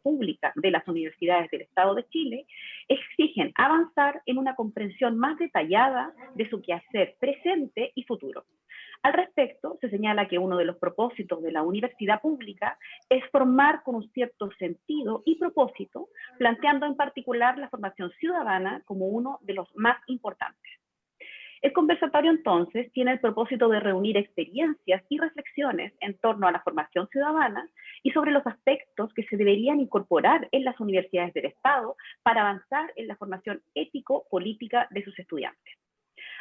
pública de las universidades del Estado de Chile exigen avanzar en una comprensión más detallada de su quehacer presente y futuro. Al respecto, se señala que uno de los propósitos de la universidad pública es formar con un cierto sentido y propósito, planteando en particular la formación ciudadana como uno de los más importantes. El conversatorio entonces tiene el propósito de reunir experiencias y reflexiones en torno a la formación ciudadana y sobre los aspectos que se deberían incorporar en las universidades del Estado para avanzar en la formación ético-política de sus estudiantes.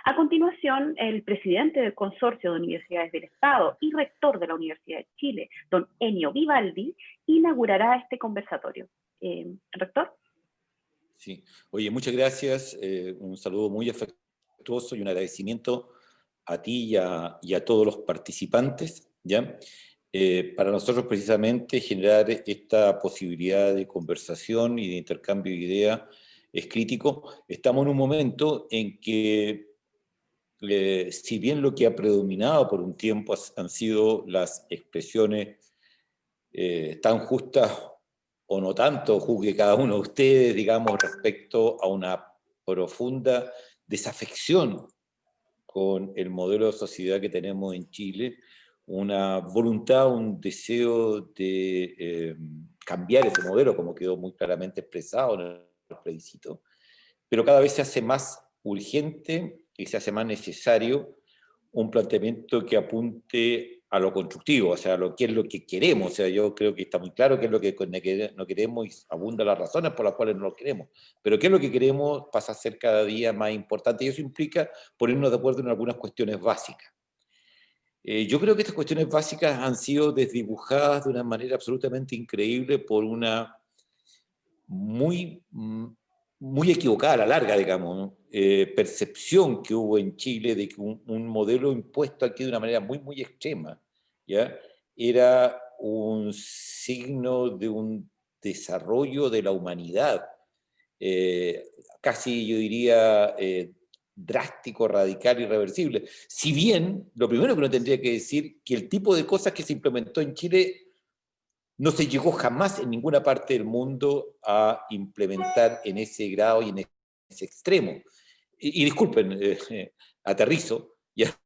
A continuación, el presidente del Consorcio de Universidades del Estado y rector de la Universidad de Chile, don Ennio Vivaldi, inaugurará este conversatorio. ¿Rector? Sí. Oye, muchas gracias. Un saludo muy afectuoso y un agradecimiento a ti y a todos los participantes, ¿ya? Para nosotros precisamente generar esta posibilidad de conversación y de intercambio de ideas es crítico. Estamos en un momento en que si bien lo que ha predominado por un tiempo han sido las expresiones tan justas o no tanto, juzgue cada uno de ustedes, digamos, respecto a una profunda desafección con el modelo de sociedad que tenemos en Chile, una voluntad, un deseo de cambiar ese modelo, como quedó muy claramente expresado en el plebiscito, pero cada vez se hace más urgente y se hace más necesario un planteamiento que apunte a lo constructivo, o sea, a lo que es lo que queremos. O sea, yo creo que está muy claro qué es lo que no queremos y abundan las razones por las cuales no lo queremos. Pero qué es lo que queremos pasa a ser cada día más importante y eso implica ponernos de acuerdo en algunas cuestiones básicas. Yo creo que estas cuestiones básicas han sido desdibujadas de una manera absolutamente increíble por una muy equivocada a la larga, digamos, ¿no? Percepción que hubo en Chile de que un modelo impuesto aquí de una manera muy extrema, ¿ya? Era un signo de un desarrollo de la humanidad, casi yo diría drástico, radical, irreversible. Si bien, lo primero que uno tendría que decir, que el tipo de cosas que se implementó en Chile no se llegó jamás en ninguna parte del mundo a implementar en ese grado y en ese extremo. Y disculpen, aterrizo, ya,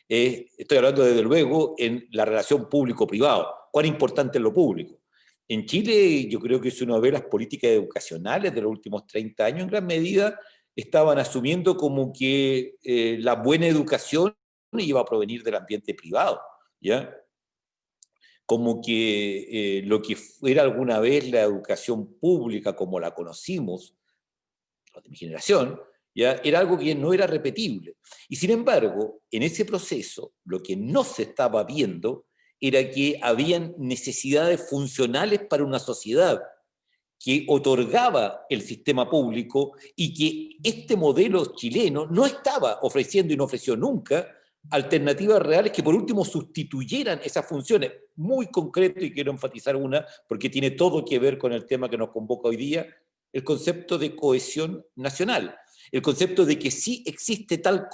estoy hablando desde luego en la relación público-privado. ¿Cuán importante es lo público? En Chile yo creo que si uno ve las políticas educacionales de los últimos 30 años, en gran medida estaban asumiendo como que la buena educación iba a provenir del ambiente privado, ¿ya? Como que lo que fuera alguna vez la educación pública como la conocimos, los de mi generación, ¿ya? Era algo que no era repetible. Y sin embargo, en ese proceso, lo que no se estaba viendo era que habían necesidades funcionales para una sociedad que otorgaba el sistema público y que este modelo chileno no estaba ofreciendo y no ofreció nunca alternativas reales que por último sustituyeran esas funciones. Muy concreto, y quiero enfatizar una, porque tiene todo que ver con el tema que nos convoca hoy día, el concepto de cohesión nacional, el concepto de que sí existe tal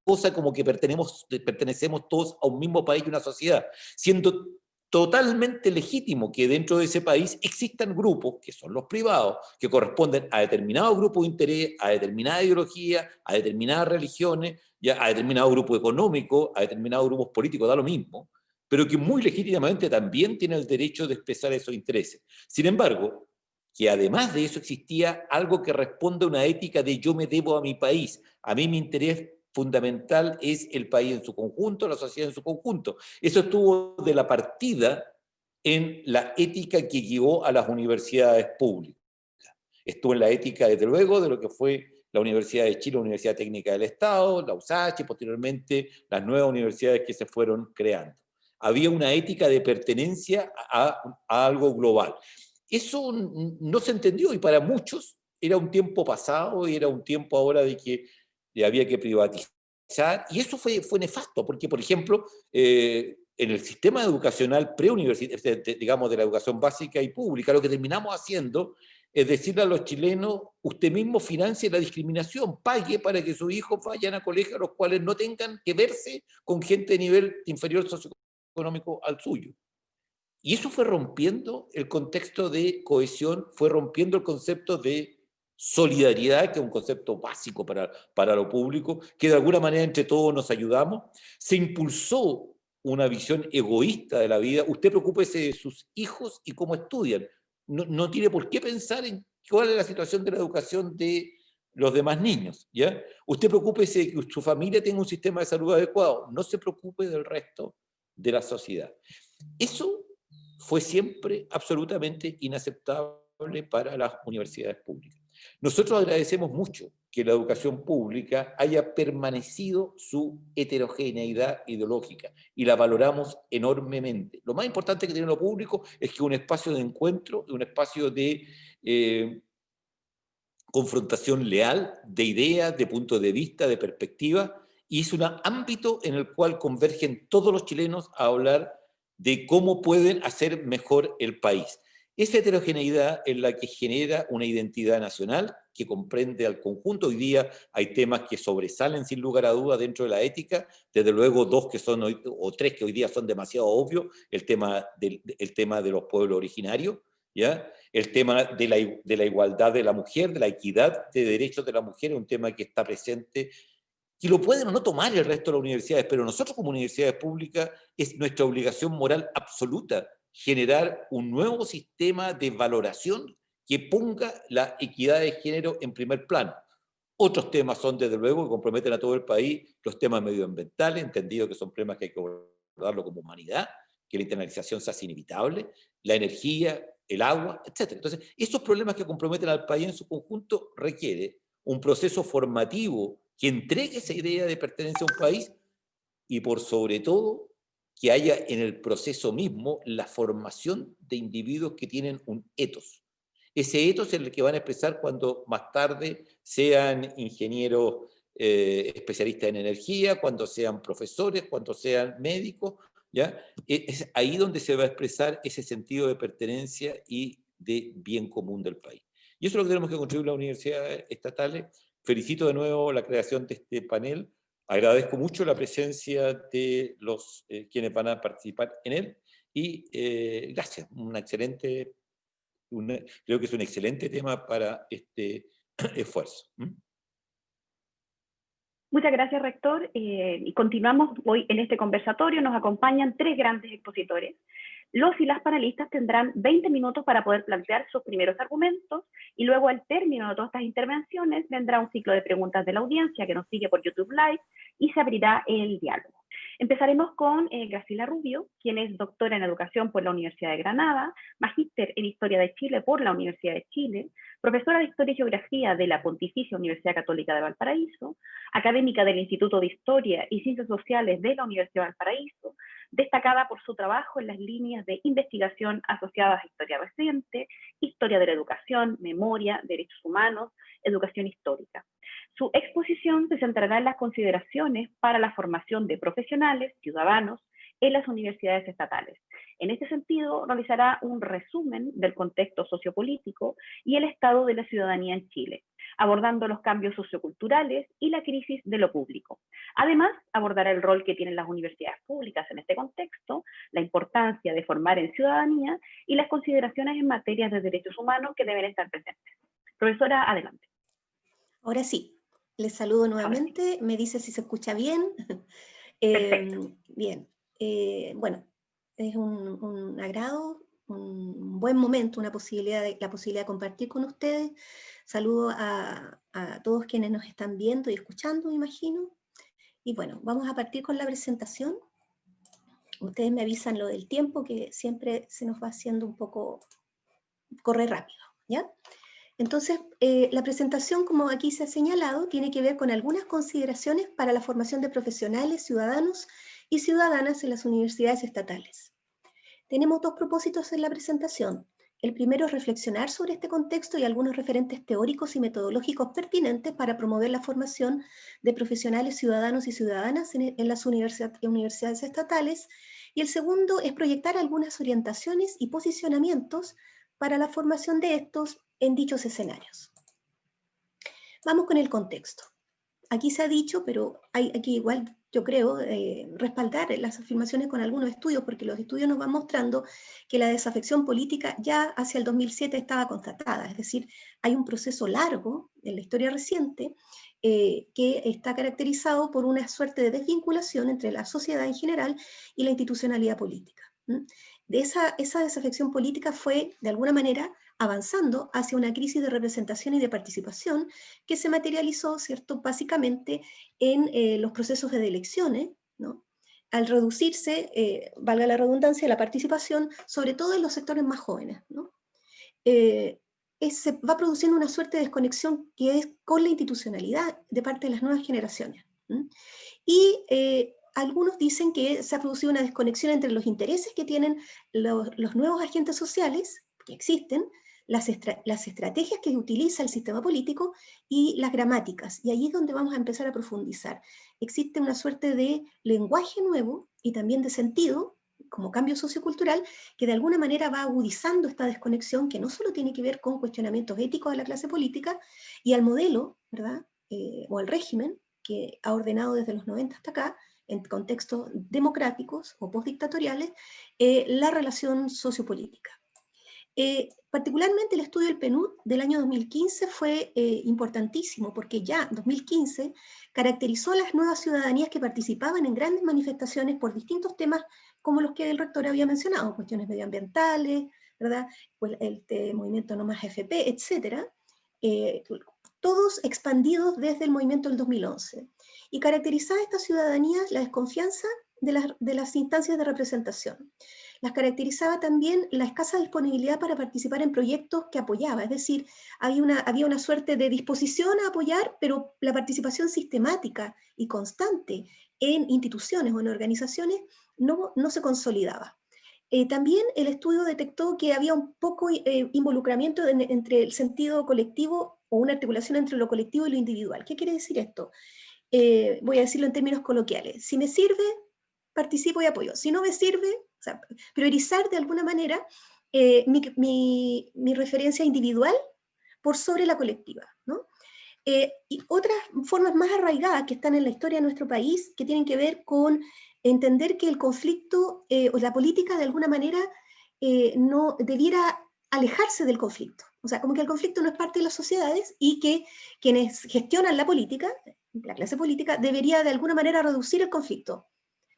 cosa como que pertenecemos todos a un mismo país y una sociedad, siendo totalmente legítimo que dentro de ese país existan grupos, que son los privados, que corresponden a determinados grupos de interés, a determinada ideología, a determinadas religiones, ya a determinado grupo económico, a determinados grupos políticos, da lo mismo, pero que muy legítimamente también tienen el derecho de expresar esos intereses. Sin embargo, que además de eso existía algo que responde a una ética de yo me debo a mi país, a mí mi interés fundamental es el país en su conjunto, la sociedad en su conjunto. Eso estuvo de la partida en la ética que guió a las universidades públicas. Estuvo en la ética, desde luego, de lo que fue la Universidad de Chile, la Universidad Técnica del Estado, la USACH, y posteriormente las nuevas universidades que se fueron creando. Había una ética de pertenencia a algo global. Eso no se entendió y para muchos era un tiempo pasado y era un tiempo ahora de que había que privatizar. Y eso fue nefasto, porque, por ejemplo, en el sistema educacional preuniversitario, digamos, de la educación básica y pública, lo que terminamos haciendo es decirle a los chilenos, usted mismo financie la discriminación, pague para que sus hijos vayan a colegios los cuales no tengan que verse con gente de nivel inferior socioeconómico al suyo. Y eso fue rompiendo el contexto de cohesión, fue rompiendo el concepto de solidaridad, que es un concepto básico para lo público, que de alguna manera entre todos nos ayudamos. Se impulsó una visión egoísta de la vida. Usted preocúpese de sus hijos y cómo estudian. No tiene por qué pensar en cuál es la situación de la educación de los demás niños, ¿ya? Usted preocúpese de que su familia tenga un sistema de salud adecuado. No se preocupe del resto de la sociedad. Eso fue siempre absolutamente inaceptable para las universidades públicas. Nosotros agradecemos mucho que la educación pública haya permanecido su heterogeneidad ideológica y la valoramos enormemente. Lo más importante que tiene lo público es que es un espacio de encuentro, un espacio de confrontación leal, de ideas, de puntos de vista, de perspectiva, y es un ámbito en el cual convergen todos los chilenos a hablar de cómo pueden hacer mejor el país. Esa heterogeneidad es la que genera una identidad nacional que comprende al conjunto. Hoy día hay temas que sobresalen sin lugar a dudas dentro de la ética, desde luego dos que son, o tres que hoy día son demasiado obvios, el tema de los pueblos originarios, ¿ya? El tema de la igualdad de la mujer, de la equidad de derechos de la mujer, es un tema que está presente y lo pueden o no tomar el resto de las universidades, pero nosotros como universidades públicas es nuestra obligación moral absoluta generar un nuevo sistema de valoración que ponga la equidad de género en primer plano. Otros temas son, desde luego, que comprometen a todo el país, los temas medioambientales, entendido que son problemas que hay que abordarlo como humanidad, que la internalización se hace inevitable, la energía, el agua, etc. Entonces, esos problemas que comprometen al país en su conjunto requiere un proceso formativo que entregue esa idea de pertenencia a un país y, por sobre todo, que haya en el proceso mismo la formación de individuos que tienen un ethos. Ese ethos es el que van a expresar cuando más tarde sean ingenieros especialistas en energía, cuando sean profesores, cuando sean médicos, ¿ya? Es ahí donde se va a expresar ese sentido de pertenencia y de bien común del país. Y eso es lo que tenemos que contribuir las universidades estatales. Felicito de nuevo la creación de este panel. Agradezco mucho la presencia de los quienes van a participar en él y gracias. Creo que es un excelente tema para este esfuerzo. Muchas gracias, rector. Y continuamos hoy en este conversatorio. Nos acompañan tres grandes expositores. Los y las panelistas tendrán 20 minutos para poder plantear sus primeros argumentos y luego al término de todas estas intervenciones vendrá un ciclo de preguntas de la audiencia que nos sigue por YouTube Live y se abrirá el diálogo. Empezaremos con Graciela Rubio, quien es doctora en educación por la Universidad de Granada, magíster en Historia de Chile por la Universidad de Chile, profesora de Historia y Geografía de la Pontificia Universidad Católica de Valparaíso, académica del Instituto de Historia y Ciencias Sociales de la Universidad de Valparaíso, destacada por su trabajo en las líneas de investigación asociadas a historia reciente, historia de la educación, memoria, derechos humanos, educación histórica. Su exposición se centrará en las consideraciones para la formación de profesionales, ciudadanos, en las universidades estatales. En este sentido, realizará un resumen del contexto sociopolítico y el estado de la ciudadanía en Chile, abordando los cambios socioculturales y la crisis de lo público. Además, abordará el rol que tienen las universidades públicas en este contexto, la importancia de formar en ciudadanía y las consideraciones en materia de derechos humanos que deben estar presentes. Profesora, adelante. Ahora sí, les saludo nuevamente, me dice si se escucha bien. Perfecto. Bien, bueno, es un agrado, un buen momento, la posibilidad de compartir con ustedes. Saludo a todos quienes nos están viendo y escuchando, me imagino. Y bueno, vamos a partir con la presentación. Ustedes me avisan lo del tiempo, que siempre se nos va haciendo un poco, corre rápido, ¿ya? Entonces, la presentación, como aquí se ha señalado, tiene que ver con algunas consideraciones para la formación de profesionales, ciudadanos y ciudadanas en las universidades estatales. Tenemos dos propósitos en la presentación. El primero es reflexionar sobre este contexto y algunos referentes teóricos y metodológicos pertinentes para promover la formación de profesionales, ciudadanos y ciudadanas en las universidades estatales. Y el segundo es proyectar algunas orientaciones y posicionamientos para la formación de estos en dichos escenarios. Vamos con el contexto. Aquí se ha dicho, pero hay aquí igual yo creo, respaldar las afirmaciones con algunos estudios, porque los estudios nos van mostrando que la desafección política ya hacia el 2007 estaba constatada, es decir, hay un proceso largo en la historia reciente que está caracterizado por una suerte de desvinculación entre la sociedad en general y la institucionalidad política. De esa desafección política fue, de alguna manera, avanzando hacia una crisis de representación y de participación que se materializó, ¿cierto?, básicamente en los procesos de elecciones, ¿no?, al reducirse, valga la redundancia, la participación, sobre todo en los sectores más jóvenes, ¿no? Se va produciendo una suerte de desconexión que es con la institucionalidad de parte de las nuevas generaciones. Y algunos dicen que se ha producido una desconexión entre los intereses que tienen los nuevos agentes sociales, que existen, las estrategias que utiliza el sistema político y las gramáticas. Y ahí es donde vamos a empezar a profundizar. Existe una suerte de lenguaje nuevo y también de sentido, como cambio sociocultural, que de alguna manera va agudizando esta desconexión que no solo tiene que ver con cuestionamientos éticos de la clase política y al modelo, ¿verdad?, o al régimen que ha ordenado desde los 90 hasta acá, en contextos democráticos o postdictatoriales, la relación sociopolítica. Particularmente el estudio del PNUD del año 2015 fue importantísimo, porque ya en 2015 caracterizó a las nuevas ciudadanías que participaban en grandes manifestaciones por distintos temas como los que el rector había mencionado, cuestiones medioambientales, ¿verdad?, pues el movimiento No Más FP, etc., todos expandidos desde el movimiento del 2011. Y caracterizaba a estas ciudadanías la desconfianza de las instancias de representación. Las caracterizaba también la escasa disponibilidad para participar en proyectos que apoyaba, es decir, había una suerte de disposición a apoyar, pero la participación sistemática y constante en instituciones o en organizaciones no se consolidaba. También el estudio detectó que había un poco involucramiento entre el sentido colectivo o una articulación entre lo colectivo y lo individual. ¿Qué quiere decir esto? Voy a decirlo en términos coloquiales. Si me sirve, participo y apoyo. Si no me sirve, o sea, priorizar de alguna manera mi referencia individual por sobre la colectiva, ¿no? Y otras formas más arraigadas que están en la historia de nuestro país, que tienen que ver con entender que el conflicto o la política de alguna manera no debiera alejarse del conflicto. O sea, como que el conflicto no es parte de las sociedades y que quienes gestionan la política, la clase política, debería de alguna manera reducir el conflicto.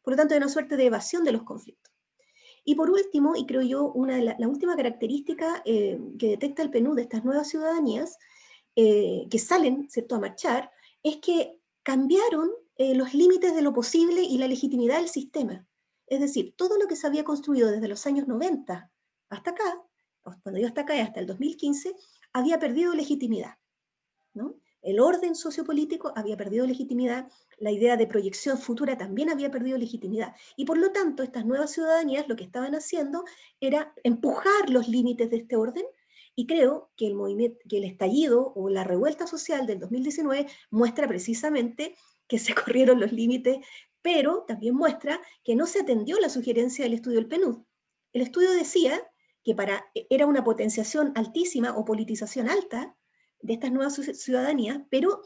Por lo tanto, hay una suerte de evasión de los conflictos. Y por último, y creo yo, la última característica que detecta el PNUD de estas nuevas ciudadanías que salen, ¿cierto?, a marchar, es que cambiaron los límites de lo posible y la legitimidad del sistema. Es decir, todo lo que se había construido desde los años 90 hasta acá, cuando yo hasta acá hasta el 2015, había perdido legitimidad, ¿no? El orden sociopolítico había perdido legitimidad, la idea de proyección futura también había perdido legitimidad. Y por lo tanto, estas nuevas ciudadanías lo que estaban haciendo era empujar los límites de este orden. Y creo que el estallido o la revuelta social del 2019 muestra precisamente que se corrieron los límites, pero también muestra que no se atendió la sugerencia del estudio del PNUD. El estudio decía que era una potenciación altísima o politización alta de estas nuevas ciudadanías, pero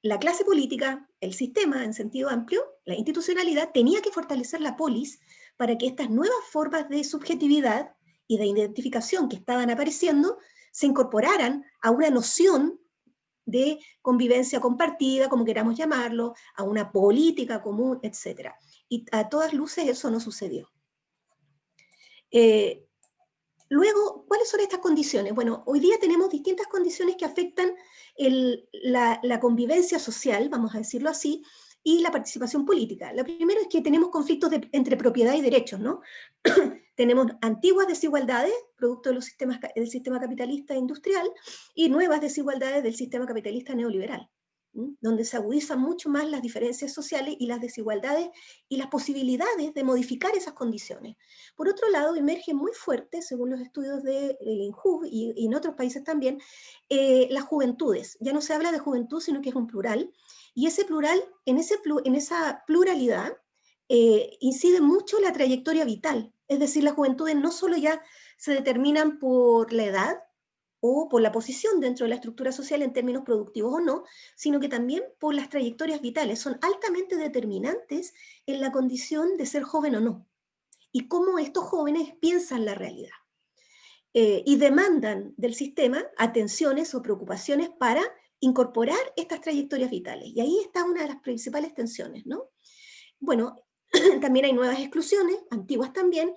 la clase política, el sistema en sentido amplio, la institucionalidad, tenía que fortalecer la polis para que estas nuevas formas de subjetividad y de identificación que estaban apareciendo se incorporaran a una noción de convivencia compartida, como queramos llamarlo, a una política común, etc. Y a todas luces eso no sucedió. Luego, ¿cuáles son estas condiciones? Bueno, hoy día tenemos distintas condiciones que afectan la convivencia social, vamos a decirlo así, y la participación política. Lo primero es que tenemos conflictos entre propiedad y derechos, ¿no? Tenemos antiguas desigualdades, producto del sistema capitalista industrial, y nuevas desigualdades del sistema capitalista neoliberal, donde se agudizan mucho más las diferencias sociales y las desigualdades y las posibilidades de modificar esas condiciones. Por otro lado, emerge muy fuerte, según los estudios del INJUV y en otros países también, las juventudes. Ya no se habla de juventud, sino que es un plural, y ese plural, en esa pluralidad, incide mucho la trayectoria vital. Es decir, las juventudes no solo ya se determinan por la edad, o por la posición dentro de la estructura social en términos productivos o no, sino que también por las trayectorias vitales. Son altamente determinantes en la condición de ser joven o no, y cómo estos jóvenes piensan la realidad. Y demandan del sistema atenciones o preocupaciones para incorporar estas trayectorias vitales. Y ahí está una de las principales tensiones, ¿no? Bueno, también hay nuevas exclusiones, antiguas también,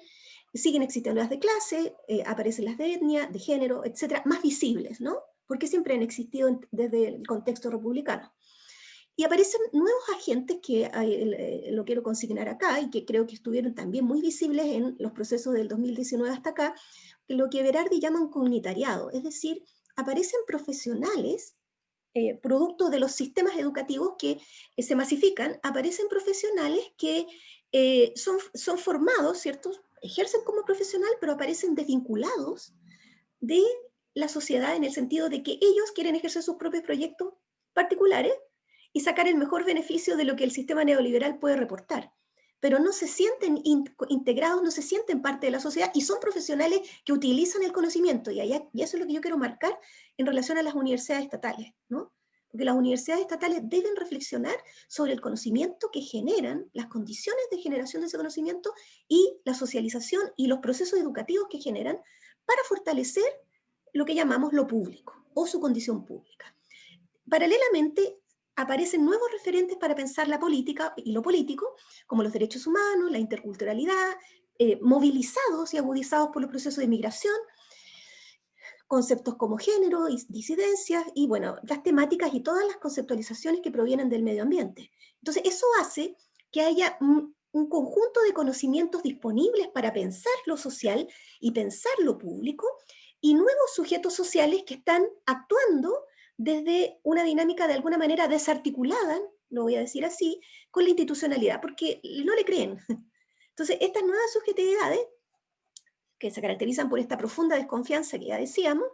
siguen existiendo las de clase, aparecen las de etnia, de género, etcétera, más visibles, ¿no? Porque siempre han existido desde el contexto republicano. Y aparecen nuevos agentes que lo quiero consignar acá y que creo que estuvieron también muy visibles en los procesos del 2019 hasta acá, lo que Berardi llama un comunitariado, es decir, aparecen profesionales, producto de los sistemas educativos que se masifican, aparecen profesionales que son formados, ¿cierto? Ejercen como profesional, pero aparecen desvinculados de la sociedad en el sentido de que ellos quieren ejercer sus propios proyectos particulares y sacar el mejor beneficio de lo que el sistema neoliberal puede reportar. Pero no se sienten integrados, no se sienten parte de la sociedad y son profesionales que utilizan el conocimiento. Y eso es lo que yo quiero marcar en relación a las universidades estatales, ¿no? Porque las universidades estatales deben reflexionar sobre el conocimiento que generan, las condiciones de generación de ese conocimiento y la socialización y los procesos educativos que generan para fortalecer lo que llamamos lo público o su condición pública. Paralelamente, aparecen nuevos referentes para pensar la política y lo político, como los derechos humanos, la interculturalidad, movilizados y agudizados por los procesos de migración, conceptos como género y disidencias, y bueno, las temáticas y todas las conceptualizaciones que provienen del medio ambiente. Entonces, eso hace que haya un conjunto de conocimientos disponibles para pensar lo social y pensar lo público, y nuevos sujetos sociales que están actuando desde una dinámica de alguna manera desarticulada, lo voy a decir así, con la institucionalidad, porque no le creen. Entonces, estas nuevas subjetividades, que se caracterizan por esta profunda desconfianza que ya decíamos,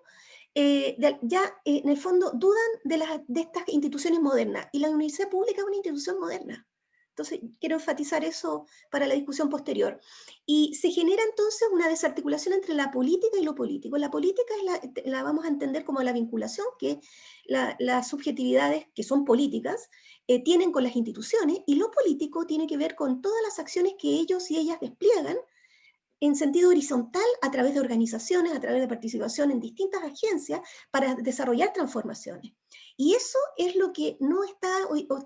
en el fondo dudan de estas instituciones modernas, y la universidad pública es una institución moderna. Entonces, quiero enfatizar eso para la discusión posterior. Y se genera entonces una desarticulación entre la política y lo político. La política la vamos a entender como la vinculación que las subjetividades, que son políticas, tienen con las instituciones, y lo político tiene que ver con todas las acciones que ellos y ellas despliegan en sentido horizontal a través de organizaciones, a través de participación en distintas agencias para desarrollar transformaciones. Y eso es lo que no está,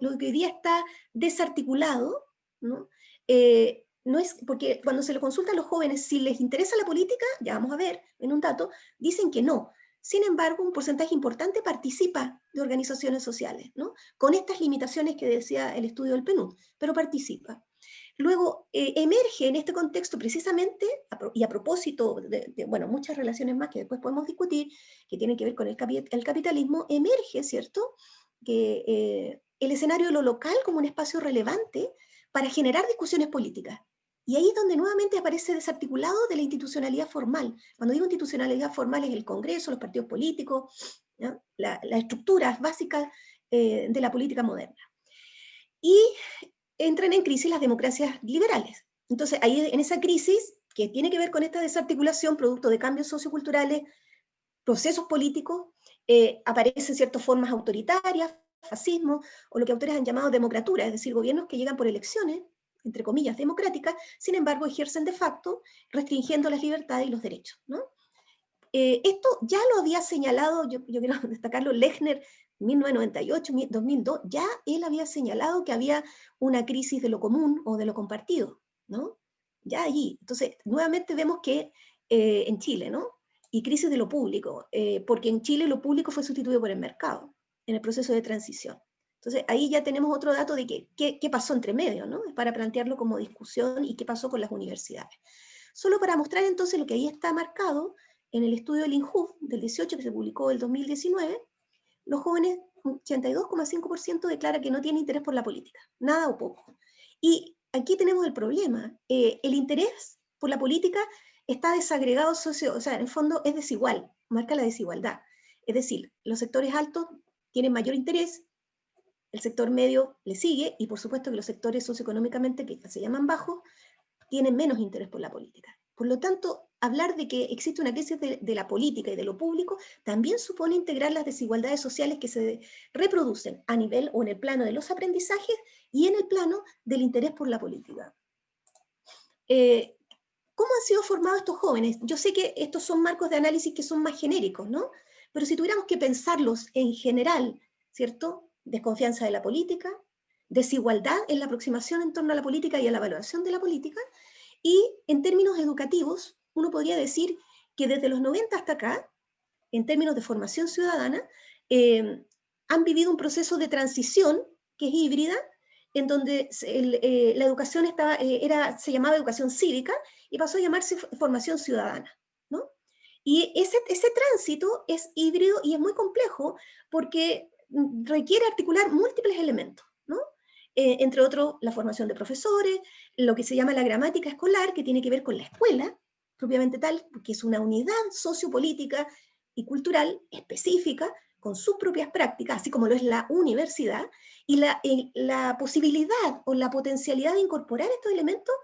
lo que hoy día está desarticulado, ¿no? No es, porque cuando se le consulta a los jóvenes si les interesa la política, ya vamos a ver en un dato, dicen que no. Sin embargo, un porcentaje importante participa de organizaciones sociales, ¿no? Con estas limitaciones que decía el estudio del PNUD, pero participa. Luego emerge en este contexto precisamente, y a propósito de bueno, muchas relaciones más que después podemos discutir, que tienen que ver con el capitalismo, emerge, ¿cierto?, que el escenario de lo local como un espacio relevante para generar discusiones políticas. Y ahí es donde nuevamente aparece desarticulado de la institucionalidad formal. Cuando digo institucionalidad formal es el Congreso, los partidos políticos, ¿no? Las estructuras básicas de la política moderna. Y entran en crisis las democracias liberales. Entonces, ahí en esa crisis, que tiene que ver con esta desarticulación, producto de cambios socioculturales, procesos políticos, aparecen ciertas formas autoritarias, fascismo, o lo que autores han llamado democratura, es decir, gobiernos que llegan por elecciones, entre comillas, democráticas, sin embargo, ejercen de facto, restringiendo las libertades y los derechos, ¿no? Esto ya lo había señalado, yo quiero destacarlo, Lechner, 1998, 2002, ya él había señalado que había una crisis de lo común o de lo compartido, ¿no? Ya allí. Entonces, nuevamente vemos que en Chile, ¿no? Y crisis de lo público, porque en Chile lo público fue sustituido por el mercado en el proceso de transición. Entonces, ahí ya tenemos otro dato de qué pasó entre medio, ¿no? Para plantearlo como discusión y qué pasó con las universidades. Solo para mostrar entonces lo que ahí está marcado, en el estudio del INJUV del 18 que se publicó el 2019, los jóvenes, 82,5% declara que no tiene interés por la política, nada o poco. Y aquí tenemos el problema, el interés por la política está desagregado o sea, en el fondo es desigual, marca la desigualdad. Es decir, los sectores altos tienen mayor interés, el sector medio le sigue, y por supuesto que los sectores socioeconómicamente, que se llaman bajos, tienen menos interés por la política. Por lo tanto, hablar de que existe una crisis de la política y de lo público también supone integrar las desigualdades sociales que se reproducen a nivel o en el plano de los aprendizajes y en el plano del interés por la política. ¿Cómo han sido formados estos jóvenes? Yo sé que estos son marcos de análisis que son más genéricos, ¿no? Pero si tuviéramos que pensarlos en general, ¿cierto? Desconfianza de la política, desigualdad en la aproximación en torno a la política y a la valoración de la política, y en términos educativos, uno podría decir que desde los 90 hasta acá, en términos de formación ciudadana, han vivido un proceso de transición que es híbrida, en donde la educación se llamaba educación cívica y pasó a llamarse formación ciudadana, ¿no? Y ese tránsito es híbrido y es muy complejo porque requiere articular múltiples elementos, ¿no? Entre otros, la formación de profesores, lo que se llama la gramática escolar, que tiene que ver con la escuela, propiamente tal, que es una unidad sociopolítica y cultural específica, con sus propias prácticas, así como lo es la universidad, y la posibilidad o la potencialidad de incorporar estos elementos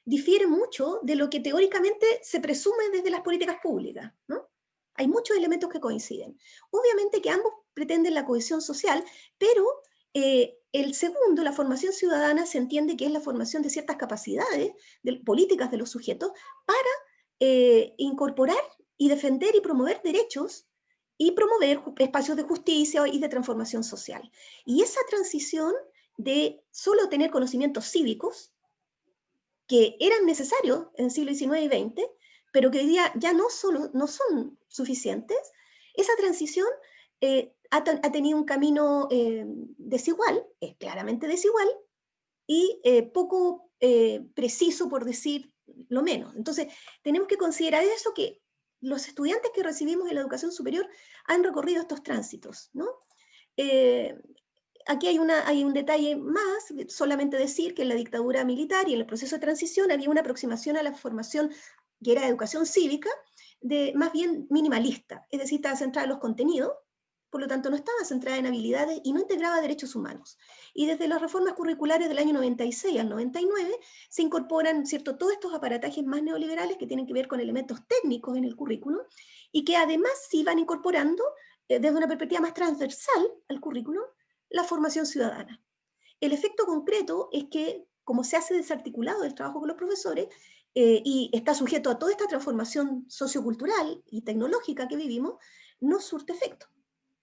difiere mucho de lo que teóricamente se presume desde las políticas públicas, ¿no? Hay muchos elementos que coinciden. Obviamente que ambos pretenden la cohesión social, pero el segundo, la formación ciudadana, se entiende que es la formación de ciertas capacidades políticas de los sujetos para incorporar y defender y promover derechos y promover espacios de justicia y de transformación social. Y esa transición de solo tener conocimientos cívicos, que eran necesarios en el siglo XIX y XX, pero que hoy día ya no son suficientes, esa transición ha tenido un camino desigual, es claramente desigual, y poco preciso, por decir lo menos. Entonces, tenemos que considerar eso, que los estudiantes que recibimos en la educación superior han recorrido estos tránsitos, ¿no? Aquí hay un detalle más, solamente decir que en la dictadura militar y en el proceso de transición había una aproximación a la formación que era educación cívica, más bien minimalista, es decir, estaba centrada en los contenidos, por lo tanto no estaba centrada en habilidades y no integraba derechos humanos. Y desde las reformas curriculares del año 96 al 99 se incorporan, ¿cierto?, todos estos aparatajes más neoliberales que tienen que ver con elementos técnicos en el currículo y que además se iban incorporando desde una perspectiva más transversal al currículo la formación ciudadana. El efecto concreto es que, como se hace desarticulado el trabajo con los profesores y está sujeto a toda esta transformación sociocultural y tecnológica que vivimos, no surte efecto,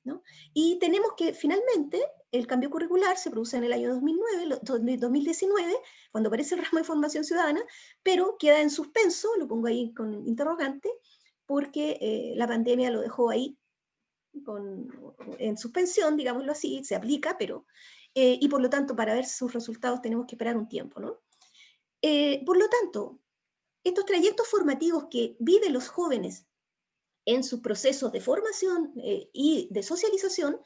¿no? Y tenemos que, finalmente, el cambio curricular se produce en el año 2019, cuando aparece el ramo de formación ciudadana, pero queda en suspenso, lo pongo ahí con interrogante, porque la pandemia lo dejó ahí en suspensión, digámoslo así, se aplica, pero, y por lo tanto, para ver sus resultados tenemos que esperar un tiempo, ¿no? Por lo tanto, estos trayectos formativos que viven los jóvenes en sus procesos de formación y de socialización,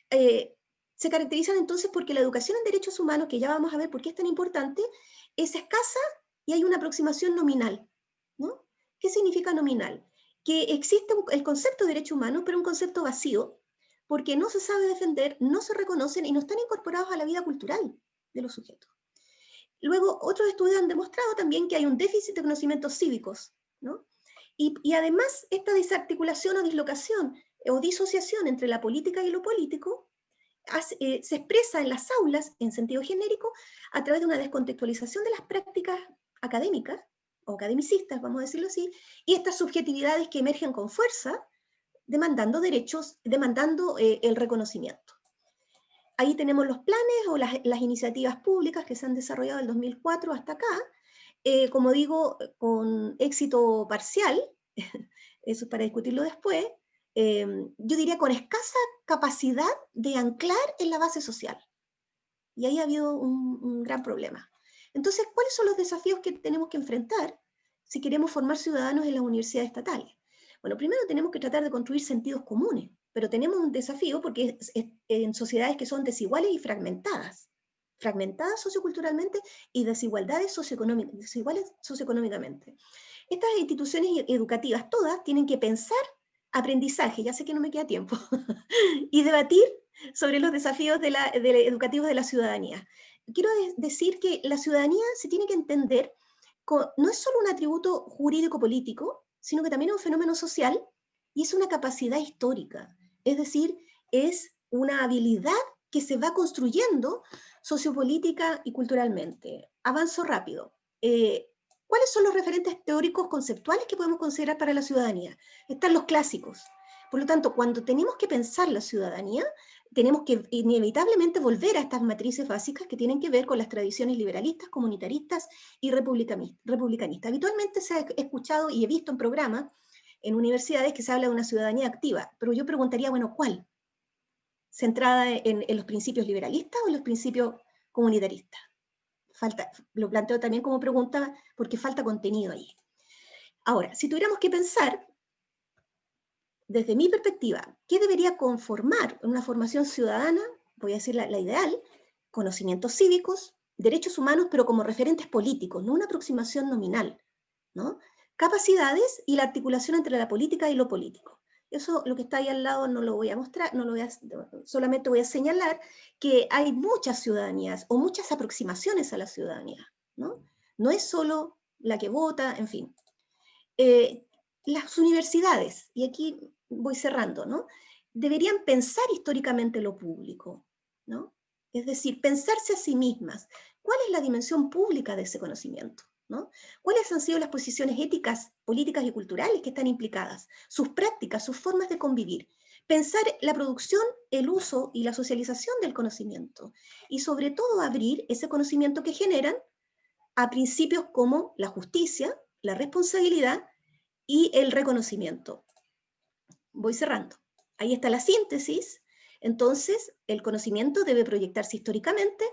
se caracterizan entonces porque la educación en derechos humanos, que ya vamos a ver por qué es tan importante, es escasa y hay una aproximación nominal, ¿no? ¿Qué significa nominal? Que existe el concepto de derecho humano, pero un concepto vacío, porque no se sabe defender, no se reconocen y no están incorporados a la vida cultural de los sujetos. Luego, otros estudios han demostrado también que hay un déficit de conocimientos cívicos, ¿no? Y además, esta desarticulación o dislocación o disociación entre la política y lo político se expresa en las aulas, en sentido genérico, a través de una descontextualización de las prácticas académicas, o academicistas, vamos a decirlo así, y estas subjetividades que emergen con fuerza, demandando derechos, demandando el reconocimiento. Ahí tenemos los planes o las iniciativas públicas que se han desarrollado del 2004 hasta acá, como digo, con éxito parcial, eso es para discutirlo después, yo diría con escasa capacidad de anclar en la base social. Y ahí ha habido un gran problema. Entonces, ¿cuáles son los desafíos que tenemos que enfrentar si queremos formar ciudadanos en las universidades estatales? Bueno, primero tenemos que tratar de construir sentidos comunes, pero tenemos un desafío porque en sociedades que son desiguales y fragmentadas socioculturalmente y desiguales socioeconómicamente. Estas instituciones educativas todas tienen que pensar aprendizaje, ya sé que no me queda tiempo, y debatir sobre los desafíos educativos de la ciudadanía. Quiero decir que la ciudadanía se tiene que entender no es solo un atributo jurídico-político, sino que también es un fenómeno social y es una capacidad histórica. Es decir, es una habilidad que se va construyendo sociopolítica y culturalmente. Avanzo rápido. ¿Cuáles son los referentes teóricos conceptuales que podemos considerar para la ciudadanía? Están los clásicos. Por lo tanto, cuando tenemos que pensar la ciudadanía, tenemos que inevitablemente volver a estas matrices básicas que tienen que ver con las tradiciones liberalistas, comunitaristas y republicanistas. Habitualmente se ha escuchado y he visto en programas en universidades que se habla de una ciudadanía activa, pero yo preguntaría, bueno, ¿cuál? ¿Centrada en los principios liberalistas o en los principios comunitaristas? Lo planteo también como pregunta porque falta contenido ahí. Ahora, si tuviéramos que pensar, desde mi perspectiva, ¿qué debería conformar una formación ciudadana? Voy a decir la ideal: conocimientos cívicos, derechos humanos, pero como referentes políticos, no una aproximación nominal, ¿no? Capacidades y la articulación entre la política y lo político. Eso, lo que está ahí al lado, no lo voy a mostrar, solamente voy a señalar que hay muchas ciudadanías o muchas aproximaciones a la ciudadanía, ¿no? No es solo la que vota, en fin. Las universidades, y aquí voy cerrando, ¿no? Deberían pensar históricamente lo público, ¿no? Es decir, pensarse a sí mismas. ¿Cuál es la dimensión pública de ese conocimiento? ¿No? ¿Cuáles han sido las posiciones éticas, políticas y culturales que están implicadas? Sus prácticas, sus formas de convivir. Pensar la producción, el uso y la socialización del conocimiento. Y sobre todo abrir ese conocimiento que generan a principios como la justicia, la responsabilidad y el reconocimiento. Voy cerrando. Ahí está la síntesis. Entonces, el conocimiento debe proyectarse históricamente,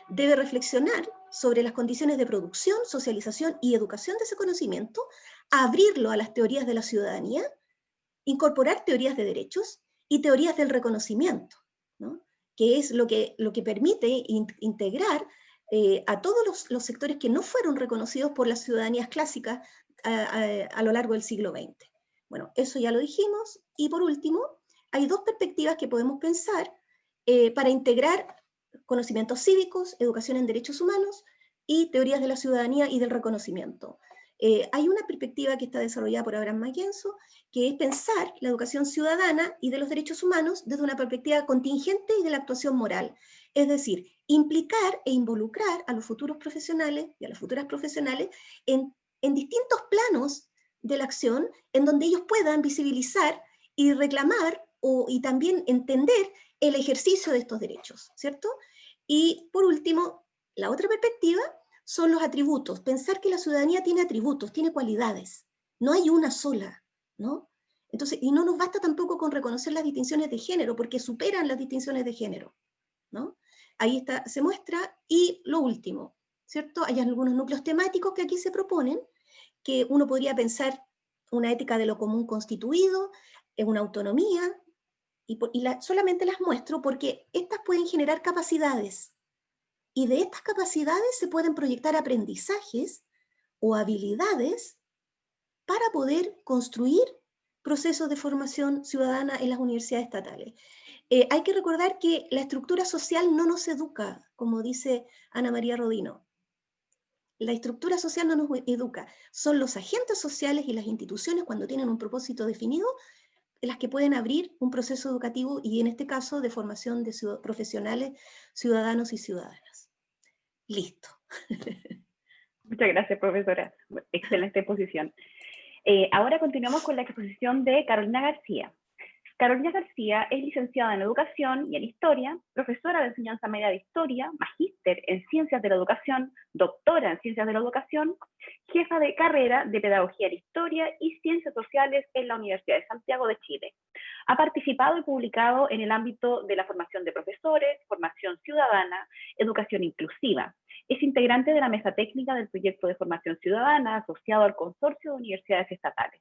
debe reflexionar sobre las condiciones de producción, socialización y educación de ese conocimiento, abrirlo a las teorías de la ciudadanía, incorporar teorías de derechos y teorías del reconocimiento, ¿no? Que es lo que permite integrar a todos los sectores que no fueron reconocidos por las ciudadanías clásicas a lo largo del siglo XX. Bueno, eso ya lo dijimos. Y por último, hay dos perspectivas que podemos pensar para integrar conocimientos cívicos, educación en derechos humanos y teorías de la ciudadanía y del reconocimiento. Hay una perspectiva que está desarrollada por Abraham Mackenzie, que es pensar la educación ciudadana y de los derechos humanos desde una perspectiva contingente y de la actuación moral. Es decir, implicar e involucrar a los futuros profesionales y a las futuras profesionales en distintos planos de la acción, en donde ellos puedan visibilizar y reclamar y también entender el ejercicio de estos derechos, ¿cierto? Y por último, la otra perspectiva son los atributos. Pensar que la ciudadanía tiene atributos, tiene cualidades. No hay una sola, ¿no? Entonces, y no nos basta tampoco con reconocer las distinciones de género, porque superan las distinciones de género, ¿no? Ahí está, se muestra. Y lo último, ¿cierto? Hay algunos núcleos temáticos que aquí se proponen, que uno podría pensar una ética de lo común constituido, una autonomía, solamente las muestro porque estas pueden generar capacidades, y de estas capacidades se pueden proyectar aprendizajes o habilidades para poder construir procesos de formación ciudadana en las universidades estatales. Hay que recordar que la estructura social no nos educa, como dice Ana María Rodino. La estructura social no nos educa, son los agentes sociales y las instituciones, cuando tienen un propósito definido, las que pueden abrir un proceso educativo y en este caso de formación de profesionales, ciudadanos y ciudadanas. Listo. Muchas gracias, profesora. Excelente exposición. Ahora continuamos con la exposición de Carolina García. Carolina García es licenciada en Educación y en Historia, profesora de enseñanza media de Historia, magíster en Ciencias de la Educación, doctora en Ciencias de la Educación, jefa de carrera de Pedagogía en Historia y Ciencias Sociales en la Universidad de Santiago de Chile. Ha participado y publicado en el ámbito de la formación de profesores, formación ciudadana, educación inclusiva. Es integrante de la mesa técnica del proyecto de formación ciudadana asociado al Consorcio de Universidades Estatales.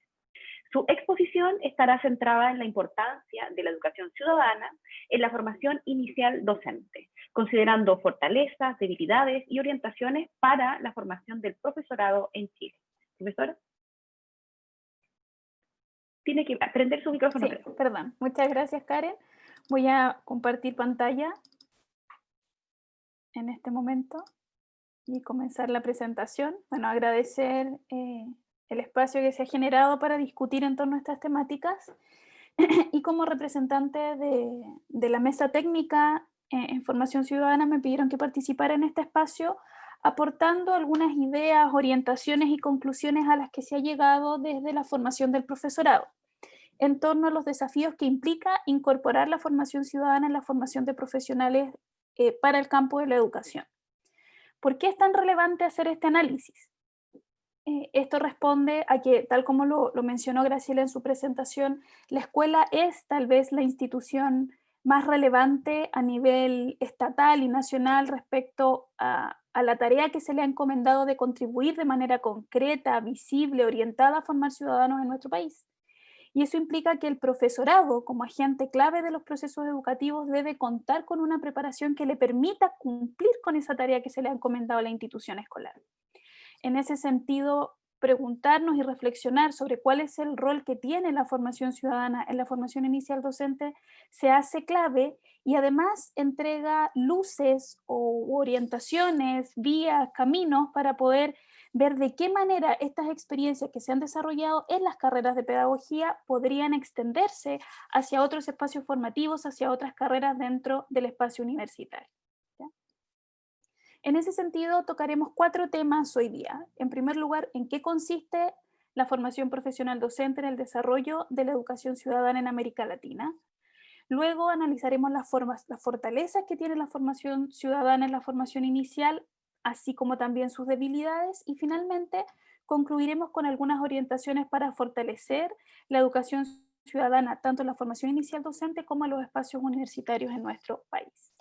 Su exposición estará centrada en la importancia de la educación ciudadana en la formación inicial docente, considerando fortalezas, debilidades y orientaciones para la formación del profesorado en Chile. Profesora. Tiene que prender su micrófono. Sí, perdón. Muchas gracias, Karen. Voy a compartir pantalla en este momento. y comenzar la presentación. Bueno, agradecer el espacio que se ha generado para discutir en torno a estas temáticas y como representante de la mesa técnica en formación ciudadana me pidieron que participara en este espacio aportando algunas ideas, orientaciones y conclusiones a las que se ha llegado desde la formación del profesorado en torno a los desafíos que implica incorporar la formación ciudadana en la formación de profesionales para el campo de la educación. ¿Por qué es tan relevante hacer este análisis? Esto responde a que, tal como lo mencionó Graciela en su presentación, la escuela es tal vez la institución más relevante a nivel estatal y nacional respecto a la tarea que se le ha encomendado de contribuir de manera concreta, visible, orientada a formar ciudadanos en nuestro país. Y eso implica que el profesorado, como agente clave de los procesos educativos, debe contar con una preparación que le permita cumplir con esa tarea que se le ha encomendado a la institución escolar. En ese sentido, preguntarnos y reflexionar sobre cuál es el rol que tiene la formación ciudadana en la formación inicial docente se hace clave y además entrega luces o orientaciones, vías, caminos para poder ver de qué manera estas experiencias que se han desarrollado en las carreras de pedagogía podrían extenderse hacia otros espacios formativos, hacia otras carreras dentro del espacio universitario. En ese sentido, tocaremos 4 temas hoy día. En primer lugar, ¿en qué consiste la formación profesional docente en el desarrollo de la educación ciudadana en América Latina? Luego analizaremos las fortalezas que tiene la formación ciudadana en la formación inicial, así como también sus debilidades. Y finalmente, concluiremos con algunas orientaciones para fortalecer la educación ciudadana, tanto en la formación inicial docente como en los espacios universitarios en nuestro país.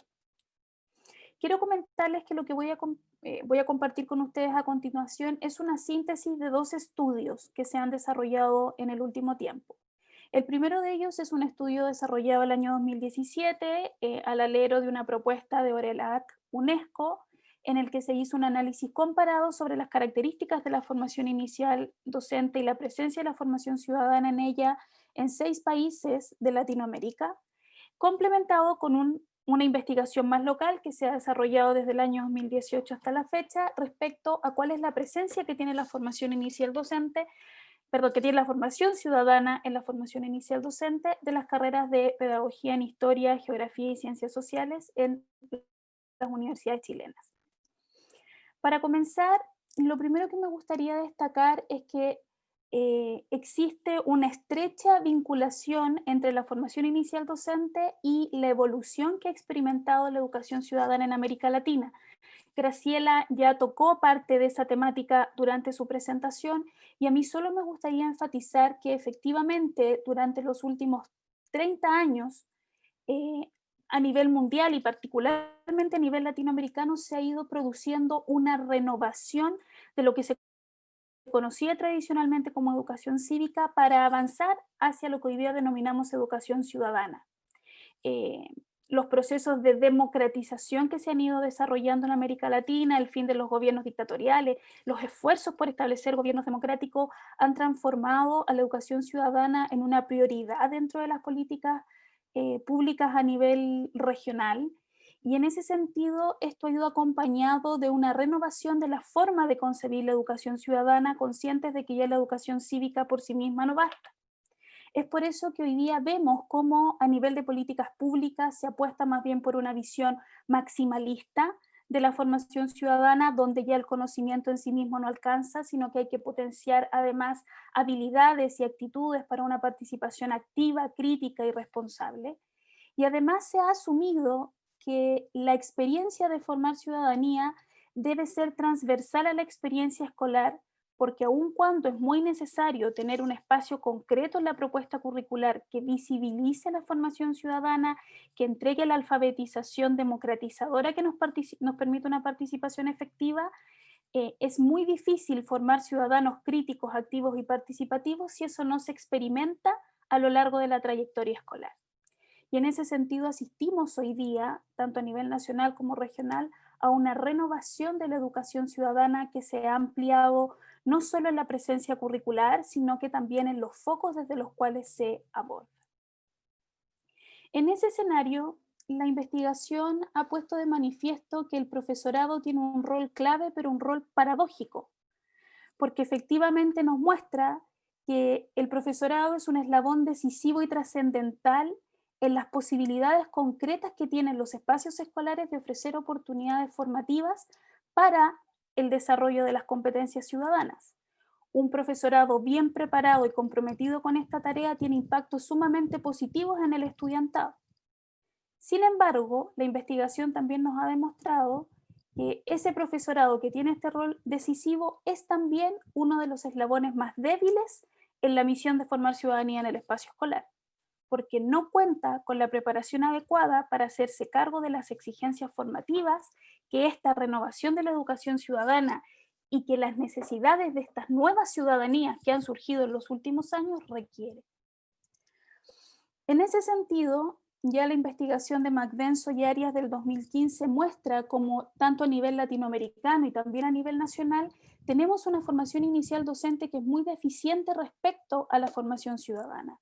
Quiero comentarles que lo que voy a compartir con ustedes a continuación es una síntesis de 2 estudios que se han desarrollado en el último tiempo. El primero de ellos es un estudio desarrollado el año 2017 al alero de una propuesta de ORELAC UNESCO, en el que se hizo un análisis comparado sobre las características de la formación inicial docente y la presencia de la formación ciudadana en ella en 6 países de Latinoamérica, complementado con una investigación más local que se ha desarrollado desde el año 2018 hasta la fecha respecto a cuál es la presencia que tiene la formación inicial docente, que tiene la formación ciudadana en la formación inicial docente de las carreras de pedagogía en historia, geografía y ciencias sociales en las universidades chilenas. Para comenzar, lo primero que me gustaría destacar es que existe una estrecha vinculación entre la formación inicial docente y la evolución que ha experimentado la educación ciudadana en América Latina. Graciela ya tocó parte de esa temática durante su presentación y a mí solo me gustaría enfatizar que efectivamente durante los últimos 30 años a nivel mundial y particularmente a nivel latinoamericano se ha ido produciendo una renovación de lo que se conocía tradicionalmente como educación cívica para avanzar hacia lo que hoy día denominamos educación ciudadana. Eh, los procesos de democratización que se han ido desarrollando en América Latina, el fin de los gobiernos dictatoriales, los esfuerzos por establecer gobiernos democráticos han transformado a la educación ciudadana en una prioridad dentro de las políticas públicas a nivel regional. Y en ese sentido, esto ha ido acompañado de una renovación de la forma de concebir la educación ciudadana, conscientes de que ya la educación cívica por sí misma no basta. Es por eso que hoy día vemos cómo a nivel de políticas públicas se apuesta más bien por una visión maximalista de la formación ciudadana, donde ya el conocimiento en sí mismo no alcanza, sino que hay que potenciar además habilidades y actitudes para una participación activa, crítica y responsable. Y además se ha asumido que la experiencia de formar ciudadanía debe ser transversal a la experiencia escolar, porque aun cuando es muy necesario tener un espacio concreto en la propuesta curricular que visibilice la formación ciudadana, que entregue la alfabetización democratizadora que nos permite una participación efectiva, es muy difícil formar ciudadanos críticos, activos y participativos si eso no se experimenta a lo largo de la trayectoria escolar. Y en ese sentido asistimos hoy día, tanto a nivel nacional como regional, a una renovación de la educación ciudadana que se ha ampliado no solo en la presencia curricular, sino que también en los focos desde los cuales se aborda. En ese escenario, la investigación ha puesto de manifiesto que el profesorado tiene un rol clave, pero un rol paradójico, porque efectivamente nos muestra que el profesorado es un eslabón decisivo y trascendental en las posibilidades concretas que tienen los espacios escolares de ofrecer oportunidades formativas para el desarrollo de las competencias ciudadanas. Un profesorado bien preparado y comprometido con esta tarea tiene impactos sumamente positivos en el estudiantado. Sin embargo, la investigación también nos ha demostrado que ese profesorado que tiene este rol decisivo es también uno de los eslabones más débiles en la misión de formar ciudadanía en el espacio escolar, porque no cuenta con la preparación adecuada para hacerse cargo de las exigencias formativas que esta renovación de la educación ciudadana y que las necesidades de estas nuevas ciudadanías que han surgido en los últimos años requieren. En ese sentido, ya la investigación de Macdenso y Arias del 2015 muestra cómo, tanto a nivel latinoamericano y también a nivel nacional, tenemos una formación inicial docente que es muy deficiente respecto a la formación ciudadana.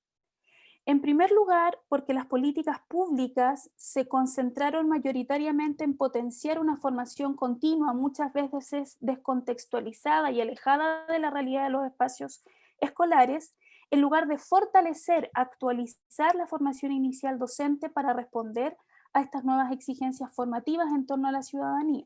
En primer lugar, porque las políticas públicas se concentraron mayoritariamente en potenciar una formación continua, muchas veces descontextualizada y alejada de la realidad de los espacios escolares, en lugar de fortalecer, actualizar la formación inicial docente para responder a estas nuevas exigencias formativas en torno a la ciudadanía.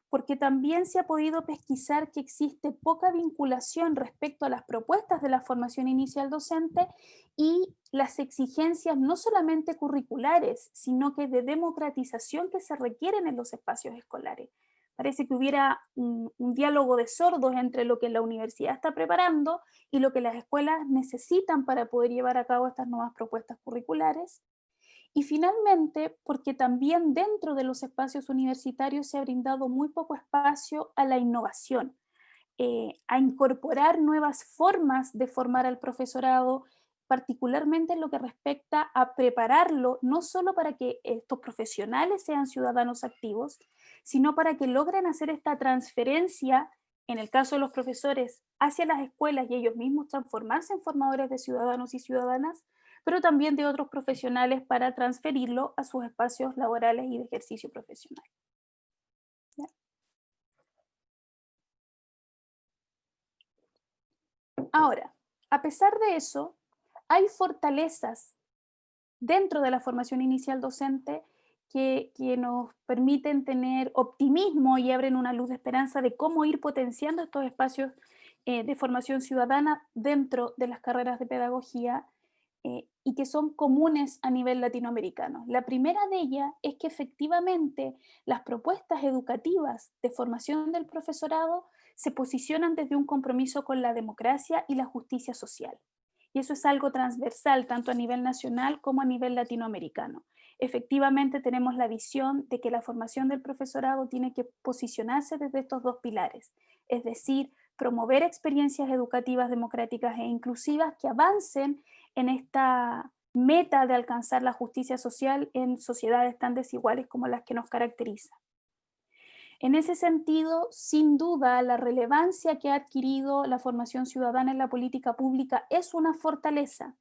Porque también se ha podido pesquisar que existe poca vinculación respecto a las propuestas de la formación inicial docente y las exigencias no solamente curriculares, sino que de democratización que se requieren en los espacios escolares. Parece que hubiera un diálogo de sordos entre lo que la universidad está preparando y lo que las escuelas necesitan para poder llevar a cabo estas nuevas propuestas curriculares. Y finalmente, porque también dentro de los espacios universitarios se ha brindado muy poco espacio a la innovación, a incorporar nuevas formas de formar al profesorado, particularmente en lo que respecta a prepararlo no solo para que estos profesionales sean ciudadanos activos, sino para que logren hacer esta transferencia, en el caso de los profesores, hacia las escuelas y ellos mismos transformarse en formadores de ciudadanos y ciudadanas, pero también de otros profesionales para transferirlo a sus espacios laborales y de ejercicio profesional. ¿Ya? Ahora, a pesar de eso, hay fortalezas dentro de la formación inicial docente que nos permiten tener optimismo y abren una luz de esperanza de cómo ir potenciando estos espacios de formación ciudadana dentro de las carreras de pedagogía y que son comunes a nivel latinoamericano. La primera de ellas es que efectivamente las propuestas educativas de formación del profesorado se posicionan desde un compromiso con la democracia y la justicia social. Y eso es algo transversal, tanto a nivel nacional como a nivel latinoamericano. Efectivamente, tenemos la visión de que la formación del profesorado tiene que posicionarse desde estos dos pilares, es decir, promover experiencias educativas democráticas e inclusivas que avancen en esta meta de alcanzar la justicia social en sociedades tan desiguales como las que nos caracterizan. En ese sentido, sin duda, la relevancia que ha adquirido la formación ciudadana en la política pública es una fortaleza.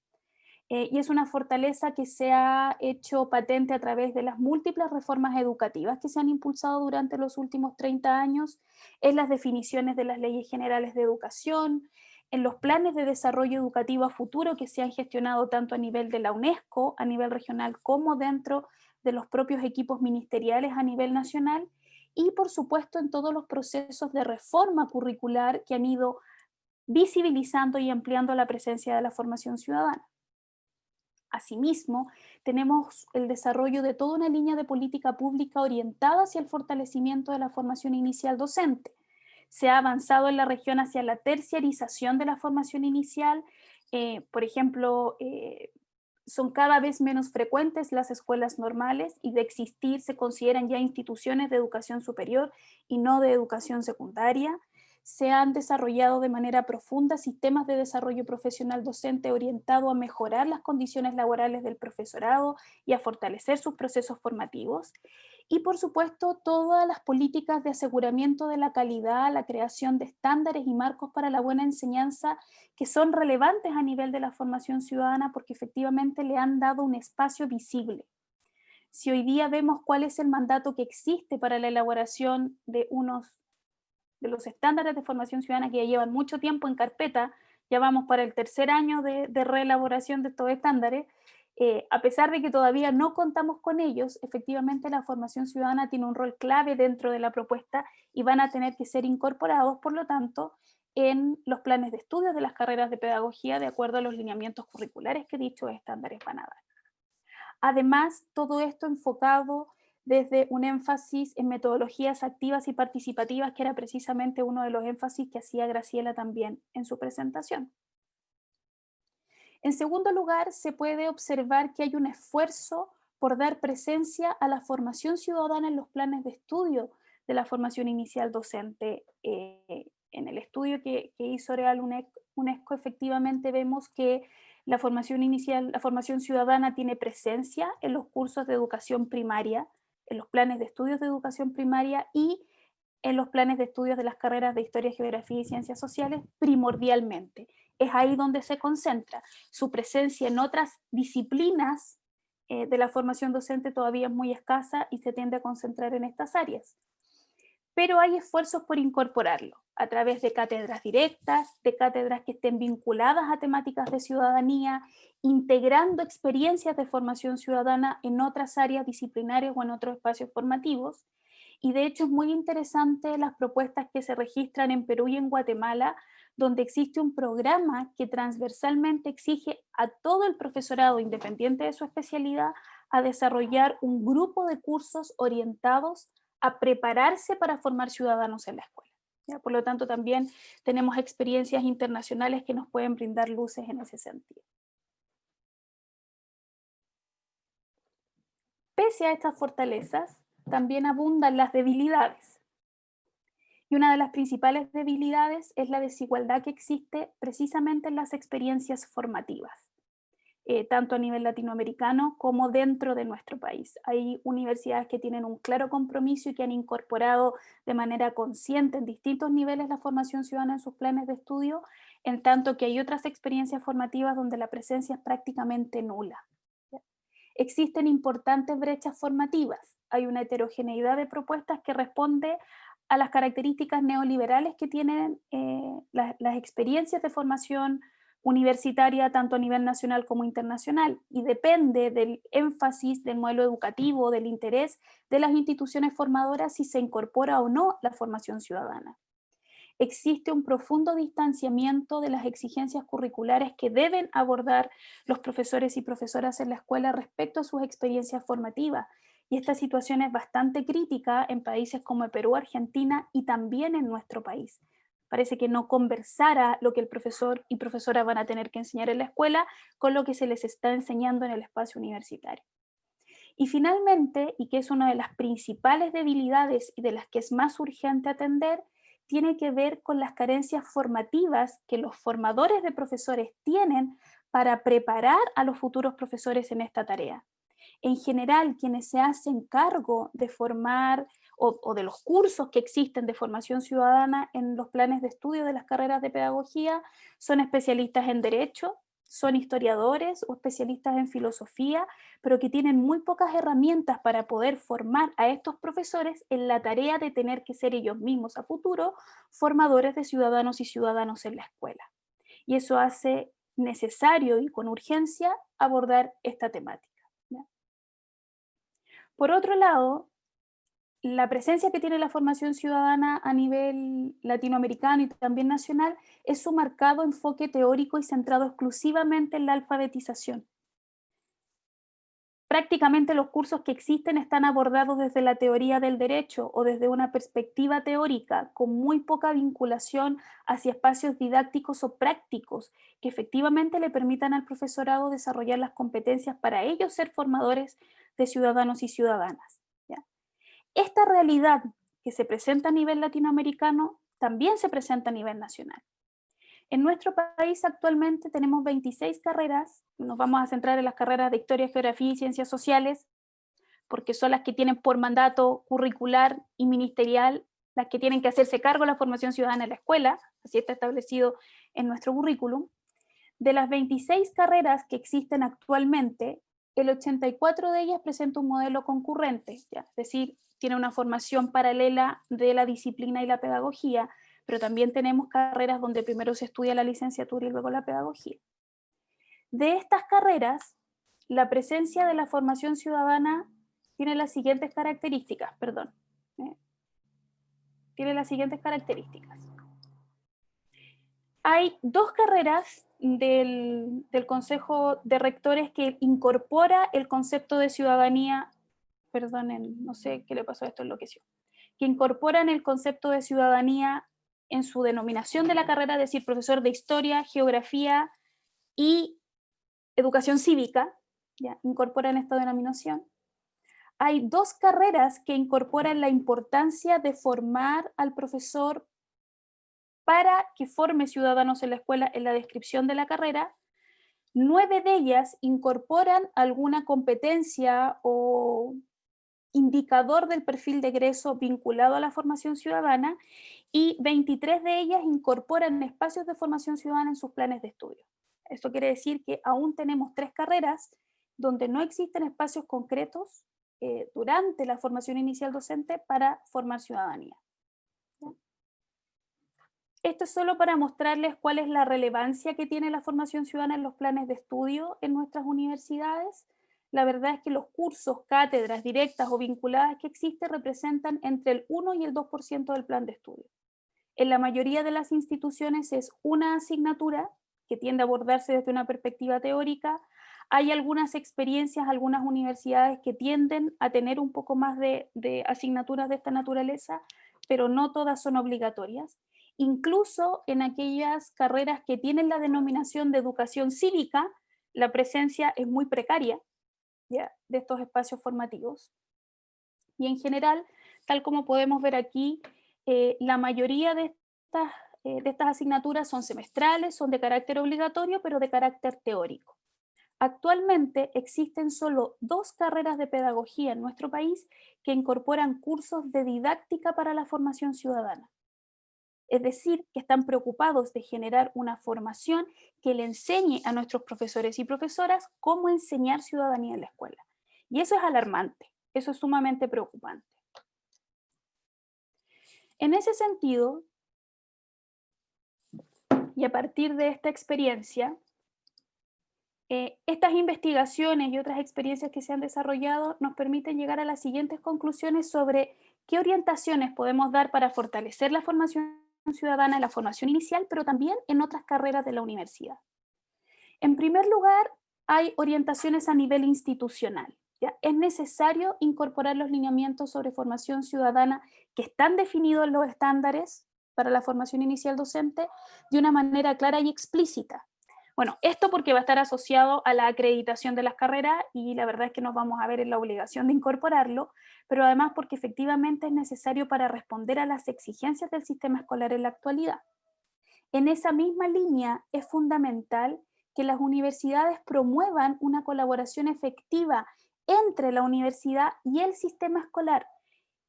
Y es una fortaleza que se ha hecho patente a través de las múltiples reformas educativas que se han impulsado durante los últimos 30 años, en las definiciones de las leyes generales de educación, en los planes de desarrollo educativo a futuro que se han gestionado tanto a nivel de la UNESCO, a nivel regional, como dentro de los propios equipos ministeriales a nivel nacional, y por supuesto en todos los procesos de reforma curricular que han ido visibilizando y ampliando la presencia de la formación ciudadana. Asimismo, tenemos el desarrollo de toda una línea de política pública orientada hacia el fortalecimiento de la formación inicial docente. Se ha avanzado en la región hacia la terciarización de la formación inicial. Por ejemplo, son cada vez menos frecuentes las escuelas normales y de existir se consideran ya instituciones de educación superior y no de educación secundaria. Se han desarrollado de manera profunda sistemas de desarrollo profesional docente orientado a mejorar las condiciones laborales del profesorado y a fortalecer sus procesos formativos. Y por supuesto, todas las políticas de aseguramiento de la calidad, la creación de estándares y marcos para la buena enseñanza que son relevantes a nivel de la formación ciudadana porque efectivamente le han dado un espacio visible. si hoy día vemos cuál es el mandato que existe para la elaboración de los estándares de formación ciudadana que ya llevan mucho tiempo en carpeta, ya vamos para el tercer año de reelaboración de estos estándares, a pesar de que todavía no contamos con ellos, efectivamente la formación ciudadana tiene un rol clave dentro de la propuesta y van a tener que ser incorporados, por lo tanto, en los planes de estudios de las carreras de pedagogía de acuerdo a los lineamientos curriculares que dichos estándares van a dar. Además, todo esto enfocado desde un énfasis en metodologías activas y participativas, que era precisamente uno de los énfasis que hacía Graciela también en su presentación. En segundo lugar, se puede observar que hay un esfuerzo por dar presencia a la formación ciudadana en los planes de estudio de la formación inicial docente. En el estudio que hizo Real UNESCO, efectivamente vemos que la formación inicial, la formación ciudadana tiene presencia en los cursos de educación primaria, en los planes de estudios de educación primaria y en los planes de estudios de las carreras de Historia, Geografía y Ciencias Sociales primordialmente. Es ahí donde se concentra. Su presencia en otras disciplinas de la formación docente todavía es muy escasa y se tiende a concentrar en estas áreas. Pero hay esfuerzos por incorporarlo a través de cátedras directas, de cátedras que estén vinculadas a temáticas de ciudadanía, integrando experiencias de formación ciudadana en otras áreas disciplinarias o en otros espacios formativos. Y de hecho es muy interesante las propuestas que se registran en Perú y en Guatemala, donde existe un programa que transversalmente exige a todo el profesorado, independiente de su especialidad, a desarrollar un grupo de cursos orientados a prepararse para formar ciudadanos en la escuela. ¿Ya? Por lo tanto, también tenemos experiencias internacionales que nos pueden brindar luces en ese sentido. Pese a estas fortalezas, también abundan las debilidades. Y una de las principales debilidades es la desigualdad que existe precisamente en las experiencias formativas, tanto a nivel latinoamericano como dentro de nuestro país. Hay universidades que tienen un claro compromiso y que han incorporado de manera consciente en distintos niveles la formación ciudadana en sus planes de estudio, en tanto que hay otras experiencias formativas donde la presencia es prácticamente nula. Existen importantes brechas formativas. Hay una heterogeneidad de propuestas que responde a las características neoliberales que tienen las experiencias de formación universitaria tanto a nivel nacional como internacional, y depende del énfasis del modelo educativo, del interés de las instituciones formadoras si se incorpora o no la formación ciudadana. Existe un profundo distanciamiento de las exigencias curriculares que deben abordar los profesores y profesoras en la escuela respecto a sus experiencias formativas. Y esta situación es bastante crítica en países como Perú, Argentina y también en nuestro país. Parece que no conversara lo que el profesor y profesora van a tener que enseñar en la escuela con lo que se les está enseñando en el espacio universitario. Y finalmente, y que es una de las principales debilidades y de las que es más urgente atender, tiene que ver con las carencias formativas que los formadores de profesores tienen para preparar a los futuros profesores en esta tarea. En general, quienes se hacen cargo de formar o de los cursos que existen de formación ciudadana en los planes de estudio de las carreras de pedagogía son especialistas en derecho, son historiadores o especialistas en filosofía, pero que tienen muy pocas herramientas para poder formar a estos profesores en la tarea de tener que ser ellos mismos a futuro formadores de ciudadanos y ciudadanos en la escuela. Y eso hace necesario y con urgencia abordar esta temática. ¿Ya? Por otro lado, la presencia que tiene la formación ciudadana a nivel latinoamericano y también nacional es su marcado enfoque teórico y centrado exclusivamente en la alfabetización. Prácticamente los cursos que existen están abordados desde la teoría del derecho o desde una perspectiva teórica, con muy poca vinculación hacia espacios didácticos o prácticos que efectivamente le permitan al profesorado desarrollar las competencias para ellos ser formadores de ciudadanos y ciudadanas. Esta realidad que se presenta a nivel latinoamericano también se presenta a nivel nacional. En nuestro país actualmente tenemos 26 carreras, nos vamos a centrar en las carreras de Historia, Geografía y Ciencias Sociales, porque son las que tienen por mandato curricular y ministerial, las que tienen que hacerse cargo de la formación ciudadana en la escuela, así está establecido en nuestro currículum. De las 26 carreras que existen actualmente, el 84 de ellas presenta un modelo concurrente, ¿ya? Es decir, tiene una formación paralela de la disciplina y la pedagogía, pero también tenemos carreras donde primero se estudia la licenciatura y luego la pedagogía. De estas carreras, la presencia de la formación ciudadana tiene las siguientes características, Tiene las siguientes características. Hay dos carreras del Consejo de Rectores que incorpora el concepto de ciudadanía, perdonen, no sé qué le pasó a esto, enloqueció, que incorporan el concepto de ciudadanía en su denominación de la carrera, es decir, profesor de historia, geografía y educación cívica, ya, incorporan esta denominación. Hay dos carreras que incorporan la importancia de formar al profesor para que forme ciudadanos en la escuela en la descripción de la carrera. 9 de ellas incorporan alguna competencia o indicador del perfil de egreso vinculado a la formación ciudadana y 23 de ellas incorporan espacios de formación ciudadana en sus planes de estudio. Esto quiere decir que aún tenemos 3 carreras donde no existen espacios concretos durante la formación inicial docente para formar ciudadanía. Esto es solo para mostrarles cuál es la relevancia que tiene la formación ciudadana en los planes de estudio en nuestras universidades. La verdad es que los cursos, cátedras directas o vinculadas que existen representan entre el 1 y el 2% del plan de estudio. En la mayoría de las instituciones es una asignatura que tiende a abordarse desde una perspectiva teórica. Hay algunas experiencias, algunas universidades que tienden a tener un poco más de asignaturas de esta naturaleza, pero no todas son obligatorias. Incluso en aquellas carreras que tienen la denominación de educación cívica, la presencia es muy precaria, ¿ya?, de estos espacios formativos. Y en general, tal como podemos ver aquí, la mayoría de estas asignaturas son semestrales, son de carácter obligatorio, pero de carácter teórico. Actualmente existen solo 2 carreras de pedagogía en nuestro país que incorporan cursos de didáctica para la formación ciudadana. Es decir, que están preocupados de generar una formación que le enseñe a nuestros profesores y profesoras cómo enseñar ciudadanía en la escuela. Y eso es alarmante, eso es sumamente preocupante. En ese sentido, y a partir de esta experiencia, estas investigaciones y otras experiencias que se han desarrollado nos permiten llegar a las siguientes conclusiones sobre qué orientaciones podemos dar para fortalecer la formación ciudadana en la formación inicial, pero también en otras carreras de la universidad. En primer lugar, hay orientaciones a nivel institucional. ¿Ya? Es necesario incorporar los lineamientos sobre formación ciudadana que están definidos en los estándares para la formación inicial docente de una manera clara y explícita. Bueno, esto porque va a estar asociado a la acreditación de las carreras y la verdad es que nos vamos a ver en la obligación de incorporarlo, pero además porque efectivamente es necesario para responder a las exigencias del sistema escolar en la actualidad. En esa misma línea es fundamental que las universidades promuevan una colaboración efectiva entre la universidad y el sistema escolar,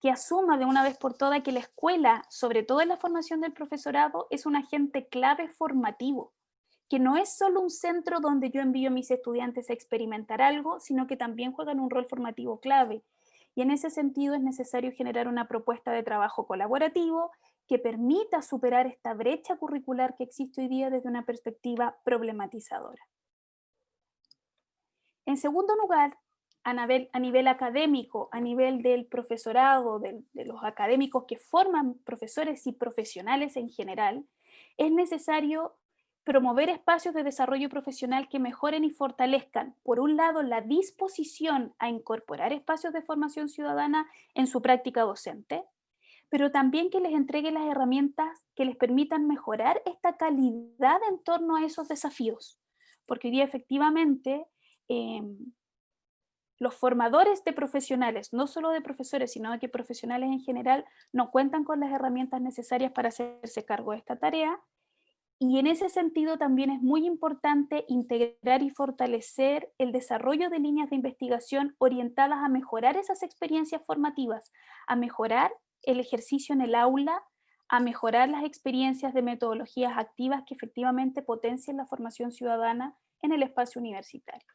que asuma de una vez por todas que la escuela, sobre todo en la formación del profesorado, es un agente clave formativo, que no es solo un centro donde yo envío a mis estudiantes a experimentar algo, sino que también juegan un rol formativo clave. Y en ese sentido es necesario generar una propuesta de trabajo colaborativo que permita superar esta brecha curricular que existe hoy día desde una perspectiva problematizadora. En segundo lugar, a nivel académico, a nivel del profesorado, de los académicos que forman profesores y profesionales en general, es necesario promover espacios de desarrollo profesional que mejoren y fortalezcan, por un lado, la disposición a incorporar espacios de formación ciudadana en su práctica docente, pero también que les entregue las herramientas que les permitan mejorar esta calidad en torno a esos desafíos. Porque hoy día efectivamente los formadores de profesionales, no solo de profesores, sino de que profesionales en general, no cuentan con las herramientas necesarias para hacerse cargo de esta tarea. Y en ese sentido también es muy importante integrar y fortalecer el desarrollo de líneas de investigación orientadas a mejorar esas experiencias formativas, a mejorar el ejercicio en el aula, a mejorar las experiencias de metodologías activas que efectivamente potencien la formación ciudadana en el espacio universitario.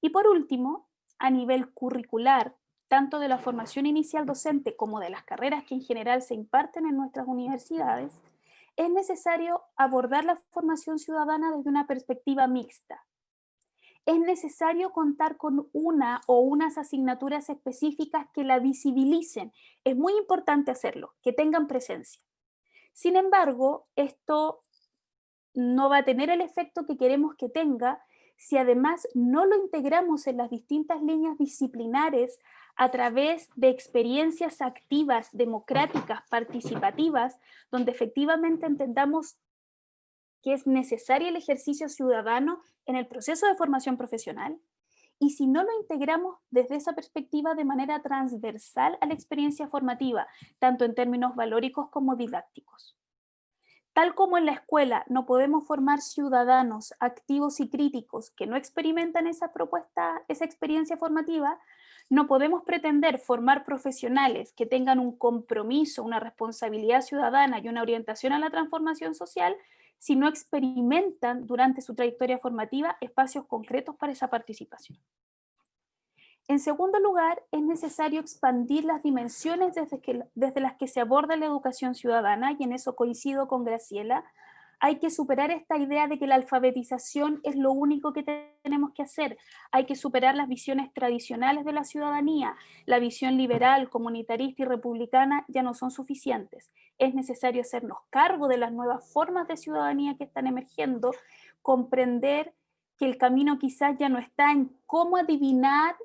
Y por último, a nivel curricular, tanto de la formación inicial docente como de las carreras que en general se imparten en nuestras universidades, es necesario abordar la formación ciudadana desde una perspectiva mixta. Es necesario contar con una o unas asignaturas específicas que la visibilicen. Es muy importante hacerlo, que tengan presencia. Sin embargo, esto no va a tener el efecto que queremos que tenga si además no lo integramos en las distintas líneas disciplinares a través de experiencias activas, democráticas, participativas, donde efectivamente entendamos que es necesario el ejercicio ciudadano en el proceso de formación profesional, y si no lo integramos desde esa perspectiva de manera transversal a la experiencia formativa, tanto en términos valóricos como didácticos. Tal como en la escuela no podemos formar ciudadanos activos y críticos que no experimentan esa propuesta, esa experiencia formativa, no podemos pretender formar profesionales que tengan un compromiso, una responsabilidad ciudadana y una orientación a la transformación social si no experimentan durante su trayectoria formativa espacios concretos para esa participación. En segundo lugar, es necesario expandir las dimensiones desde las que se aborda la educación ciudadana, y en eso coincido con Graciela. Hay que superar esta idea de que la alfabetización es lo único que tenemos que hacer. Hay que superar las visiones tradicionales de la ciudadanía. La visión liberal, comunitarista y republicana ya no son suficientes. Es necesario hacernos cargo de las nuevas formas de ciudadanía que están emergiendo, comprender que el camino quizás ya no está en cómo adivinar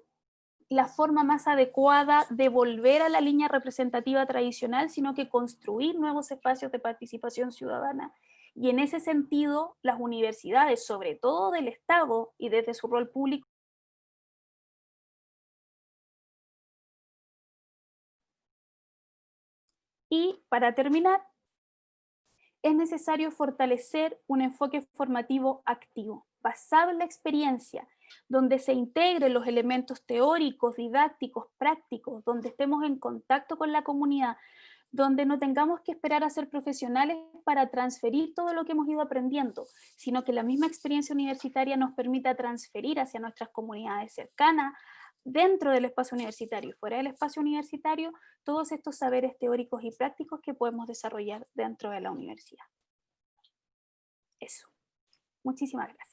la forma más adecuada de volver a la línea representativa tradicional, sino que construir nuevos espacios de participación ciudadana. Y en ese sentido, las universidades, sobre todo del Estado y desde su rol público. Y para terminar, es necesario fortalecer un enfoque formativo activo, basado en la experiencia, donde se integren los elementos teóricos, didácticos, prácticos, donde estemos en contacto con la comunidad, donde no tengamos que esperar a ser profesionales para transferir todo lo que hemos ido aprendiendo, sino que la misma experiencia universitaria nos permita transferir hacia nuestras comunidades cercanas, dentro del espacio universitario y fuera del espacio universitario, todos estos saberes teóricos y prácticos que podemos desarrollar dentro de la universidad. Eso. Muchísimas gracias.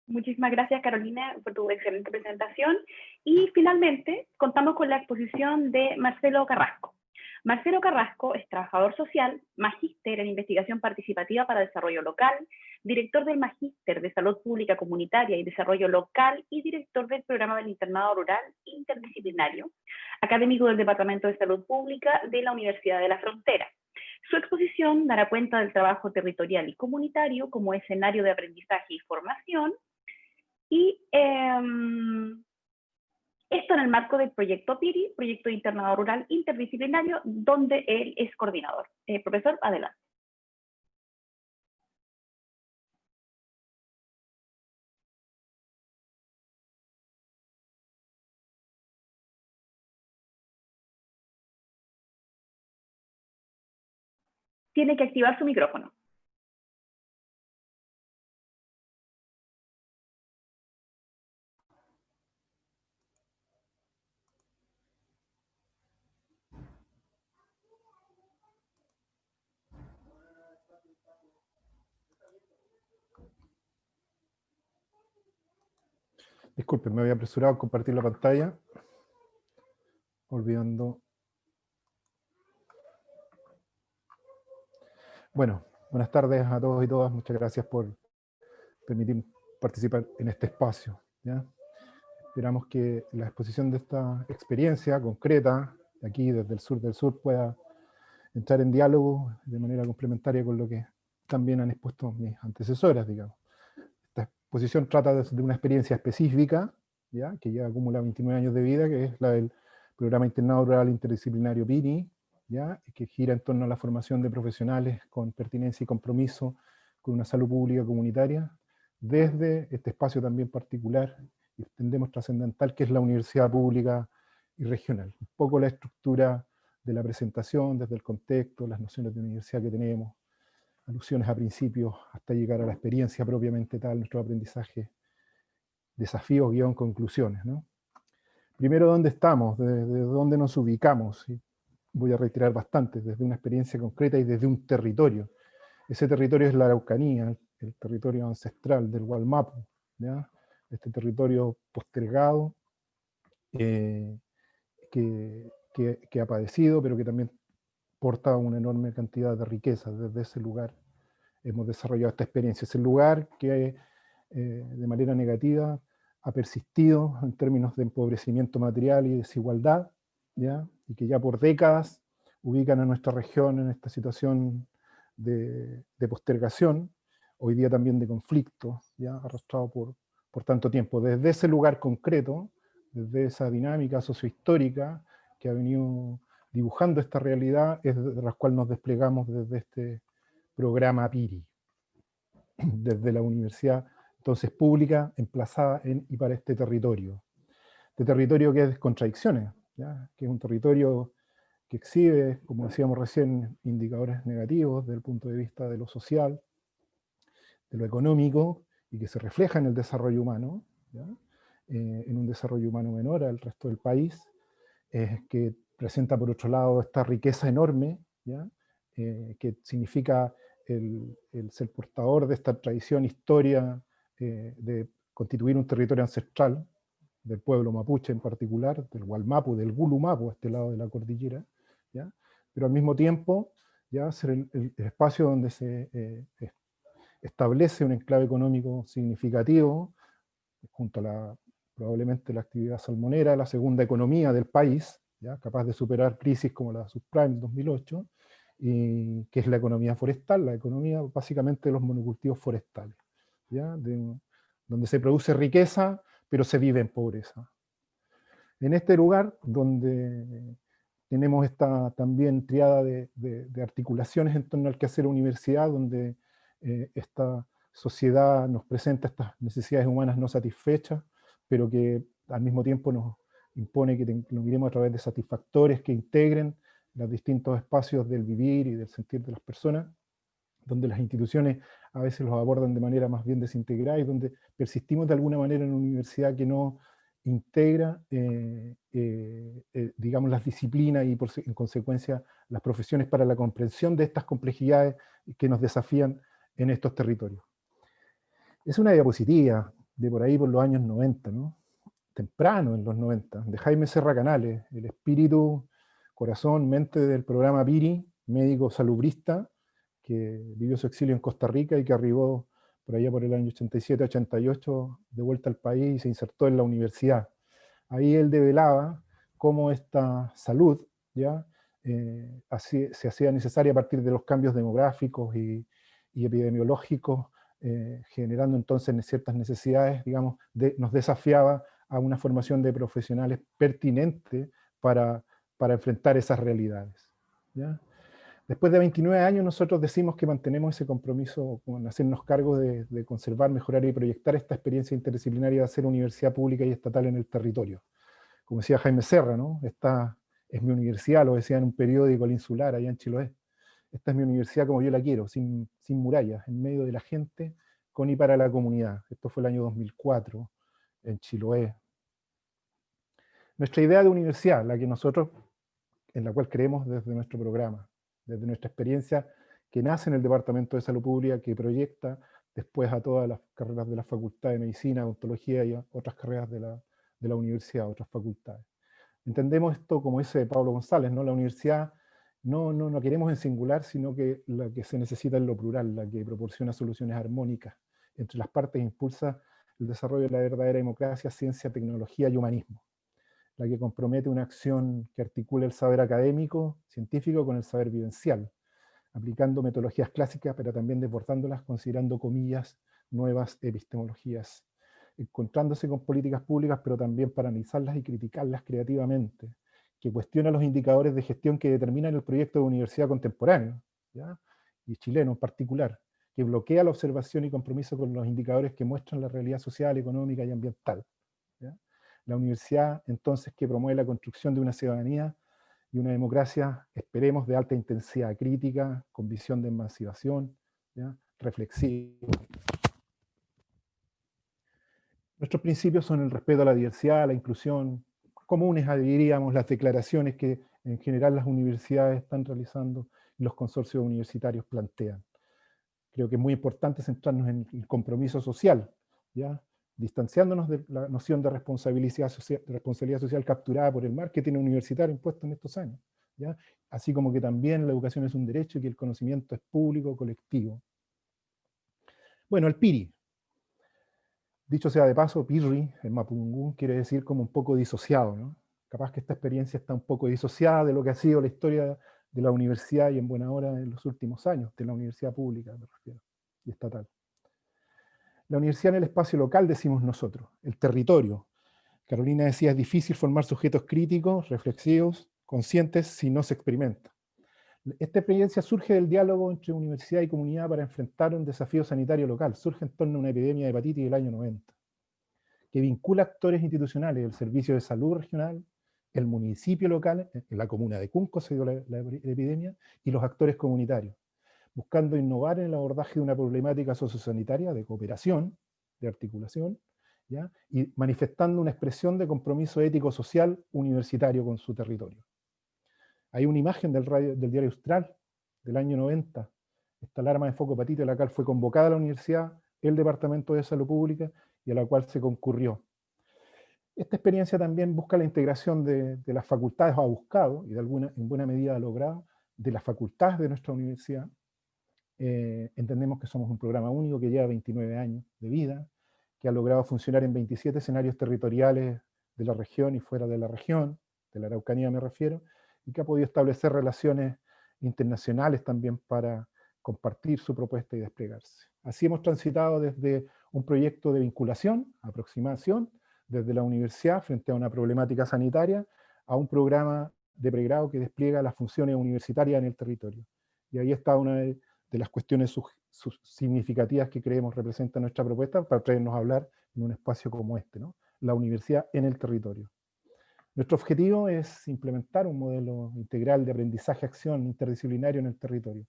Muchísimas gracias, Carolina, por tu excelente presentación. Y finalmente, contamos con la exposición de Marcelo Carrasco. Marcelo Carrasco es trabajador social, magíster en investigación participativa para desarrollo local, director del Magíster de Salud Pública Comunitaria y Desarrollo Local y director del programa del Internado Rural Interdisciplinario, académico del Departamento de Salud Pública de la Universidad de la Frontera. Su exposición dará cuenta del trabajo territorial y comunitario como escenario de aprendizaje y formación, y esto en el marco del proyecto PIRI, Proyecto de Internado Rural Interdisciplinario, donde él es coordinador. Profesor, adelante. Tiene que activar su micrófono. Disculpen, me había apresurado a compartir la pantalla, olvidando. Bueno, buenas tardes a todos y todas. Muchas gracias por permitir participar en este espacio, ¿ya? Esperamos que la exposición de esta experiencia concreta, aquí desde el sur del sur, pueda entrar en diálogo de manera complementaria con lo que también han expuesto mis antecesoras, digamos. Esta exposición trata de una experiencia específica, ¿ya? Que ya acumula 29 años de vida, que es la del Programa Internado Rural Interdisciplinario PIRI, ¿ya? Que gira en torno a la formación de profesionales con pertinencia y compromiso con una salud pública comunitaria, desde este espacio también particular, y entendemos trascendental, que es la universidad pública y regional. Un poco la estructura de la presentación, desde el contexto, las nociones de universidad que tenemos, alusiones a principios, hasta llegar a la experiencia propiamente tal, nuestro aprendizaje desafíos-conclusiones, ¿no? Primero, ¿dónde estamos? ¿Desde dónde nos ubicamos? Y voy a retirar bastante, desde una experiencia concreta y desde un territorio. Ese territorio es la Araucanía, el territorio ancestral del Gualmapu, ¿ya? Este territorio postergado, que ha padecido, pero que también porta una enorme cantidad de riqueza. Desde ese lugar hemos desarrollado esta experiencia. Es el lugar que de manera negativa ha persistido en términos de empobrecimiento material y desigualdad, ¿ya? Y que ya por décadas ubican a nuestra región en esta situación de postergación, hoy día también de conflicto, ya arrastrado por tanto tiempo. Desde ese lugar concreto, desde esa dinámica sociohistórica que ha venido dibujando esta realidad, es de la cual nos desplegamos desde este programa PIRI, desde la universidad entonces pública, emplazada en y para este territorio que es contradicciones, ¿ya? Que es un territorio que exhibe, como decíamos recién, indicadores negativos desde el punto de vista de lo social, de lo económico, y que se refleja en el desarrollo humano, ¿ya? En un desarrollo humano menor al resto del país, que presenta por otro lado esta riqueza enorme, ¿ya? Que significa el ser portador de esta tradición, historia, de constituir un territorio ancestral, del pueblo mapuche en particular, del Gualmapu, del Gulumapu, a este lado de la cordillera, ¿ya? Pero al mismo tiempo, ya ser el espacio donde se establece un enclave económico significativo, junto a probablemente la actividad salmonera, la segunda economía del país, ¿ya? Capaz de superar crisis como la subprime del 2008, y que es la economía forestal, la economía básicamente de los monocultivos forestales, ¿ya? Donde se produce riqueza, pero se vive en pobreza. En este lugar, donde tenemos esta también triada de articulaciones en torno al quehacer universidad, donde esta sociedad nos presenta estas necesidades humanas no satisfechas, pero que al mismo tiempo nos impone que lo miremos a través de satisfactores que integren los distintos espacios del vivir y del sentir de las personas, donde las instituciones a veces los abordan de manera más bien desintegrada y donde persistimos de alguna manera en una universidad que no integra, digamos, las disciplinas y en consecuencia las profesiones para la comprensión de estas complejidades que nos desafían en estos territorios. Es una diapositiva de por ahí por los años 90, ¿no? Temprano en los 90, de Jaime Serra Canales, el espíritu, corazón, mente del programa PIRI, médico salubrista, que vivió su exilio en Costa Rica y que arribó por allá por el año 87-88 de vuelta al país y se insertó en la universidad. Ahí él develaba cómo esta salud ya se hacía necesaria a partir de los cambios demográficos y epidemiológicos, generando entonces ciertas necesidades, digamos, nos desafiaba a una formación de profesionales pertinente para enfrentar esas realidades, ¿ya? Después de 29 años nosotros decimos que mantenemos ese compromiso con hacernos cargo de conservar, mejorar y proyectar esta experiencia interdisciplinaria de hacer universidad pública y estatal en el territorio. Como decía Jaime Serra, ¿no? Esta es mi universidad, lo decía en un periódico El Insular, allá en Chiloé. Esta es mi universidad como yo la quiero, sin murallas, en medio de la gente, con y para la comunidad. Esto fue el año 2004, en Chiloé. Nuestra idea de universidad, la que nosotros, en la cual creemos desde nuestro programa, desde nuestra experiencia, que nace en el Departamento de Salud Pública, que proyecta después a todas las carreras de la Facultad de Medicina, Odontología y a otras carreras de la universidad, otras facultades. Entendemos esto como dice Pablo González, ¿no? La universidad no queremos en singular, sino que la que se necesita es lo plural, la que proporciona soluciones armónicas entre las partes e impulsa el desarrollo de la verdadera democracia, ciencia, tecnología y humanismo. La que compromete una acción que articula el saber académico, científico, con el saber vivencial, aplicando metodologías clásicas, pero también desbordándolas, considerando, comillas, nuevas epistemologías, encontrándose con políticas públicas, pero también para analizarlas y criticarlas creativamente, que cuestiona los indicadores de gestión que determinan el proyecto de universidad contemporáneo, ¿ya? Y chileno en particular, que bloquea la observación y compromiso con los indicadores que muestran la realidad social, económica y ambiental, ¿ya? La universidad, entonces, que promueve la construcción de una ciudadanía y una democracia, esperemos, de alta intensidad crítica, con visión de emancipación, ¿ya? Reflexiva. Nuestros principios son el respeto a la diversidad, la inclusión, comunes a, diríamos, las declaraciones que en general las universidades están realizando y los consorcios universitarios plantean. Creo que es muy importante centrarnos en el compromiso social, ¿ya? Distanciándonos de la noción de responsabilidad social capturada por el marketing universitario impuesto en estos años, ¿ya? Así como que también la educación es un derecho y que el conocimiento es público, colectivo. Bueno, el PIRI. Dicho sea de paso, PIRI, en mapudungún, quiere decir como un poco disociado, ¿no? Capaz que esta experiencia está un poco disociada de lo que ha sido la historia de la universidad y en buena hora en los últimos años, de la universidad pública, me refiero, y estatal. La universidad en el espacio local, decimos nosotros, el territorio. Carolina decía, es difícil formar sujetos críticos, reflexivos, conscientes, si no se experimenta. Esta experiencia surge del diálogo entre universidad y comunidad para enfrentar un desafío sanitario local. Surge en torno a una epidemia de hepatitis del año 90, que vincula actores institucionales, el Servicio de Salud Regional, el municipio local, en la comuna de Cunco se dio la epidemia, y los actores comunitarios, buscando innovar en el abordaje de una problemática sociosanitaria de cooperación, de articulación, ¿ya? Y manifestando una expresión de compromiso ético-social universitario con su territorio. Hay una imagen del diario Austral del año 90, esta alarma de foco hepatitis, a la cual fue convocada la universidad, el Departamento de Salud Pública, y a la cual se concurrió. Esta experiencia también busca la integración de las facultades, o ha buscado, y en buena medida ha logrado, de las facultades de nuestra universidad. Entendemos que somos un programa único que lleva 29 años de vida, que ha logrado funcionar en 27 escenarios territoriales de la región y fuera de la región, de la Araucanía me refiero, y que ha podido establecer relaciones internacionales también para compartir su propuesta y desplegarse. Así hemos transitado desde un proyecto de vinculación, aproximación, desde la universidad frente a una problemática sanitaria, a un programa de pregrado que despliega las funciones universitarias en el territorio. Y ahí está una de las cuestiones significativas que creemos representa nuestra propuesta para traernos a hablar en un espacio como este, ¿no? La universidad en el territorio. Nuestro objetivo es implementar un modelo integral de aprendizaje-acción interdisciplinario en el territorio,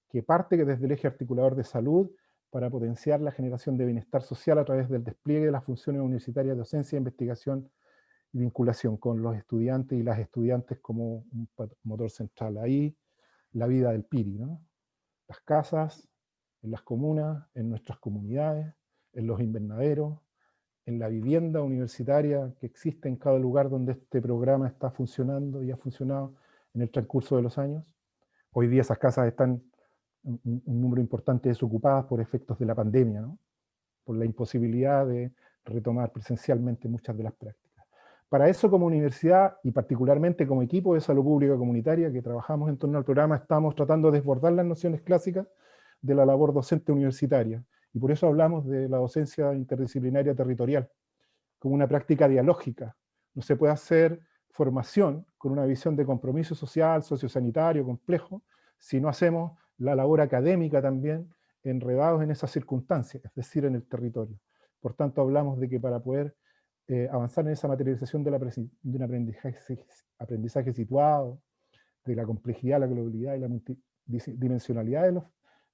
que parte desde el eje articulador de salud para potenciar la generación de bienestar social a través del despliegue de las funciones universitarias de docencia, investigación y vinculación con los estudiantes y las estudiantes como un motor central. Ahí la vida del PIRI, ¿no? Las casas, en las comunas, en nuestras comunidades, en los invernaderos, en la vivienda universitaria que existe en cada lugar donde este programa está funcionando y ha funcionado en el transcurso de los años. Hoy día esas casas están un número importante desocupadas por efectos de la pandemia, ¿no? Por la imposibilidad de retomar presencialmente muchas de las prácticas. Para eso, como universidad y particularmente como equipo de salud pública comunitaria que trabajamos en torno al programa, estamos tratando de desbordar las nociones clásicas de la labor docente universitaria. Y por eso hablamos de la docencia interdisciplinaria territorial, como una práctica dialógica. No se puede hacer formación con una visión de compromiso social, sociosanitario, complejo, si no hacemos la labor académica también enredados en esas circunstancias, es decir, en el territorio. Por tanto, hablamos de que para poder avanzar en esa materialización de un aprendizaje situado, de la complejidad, la globalidad y la multidimensionalidad de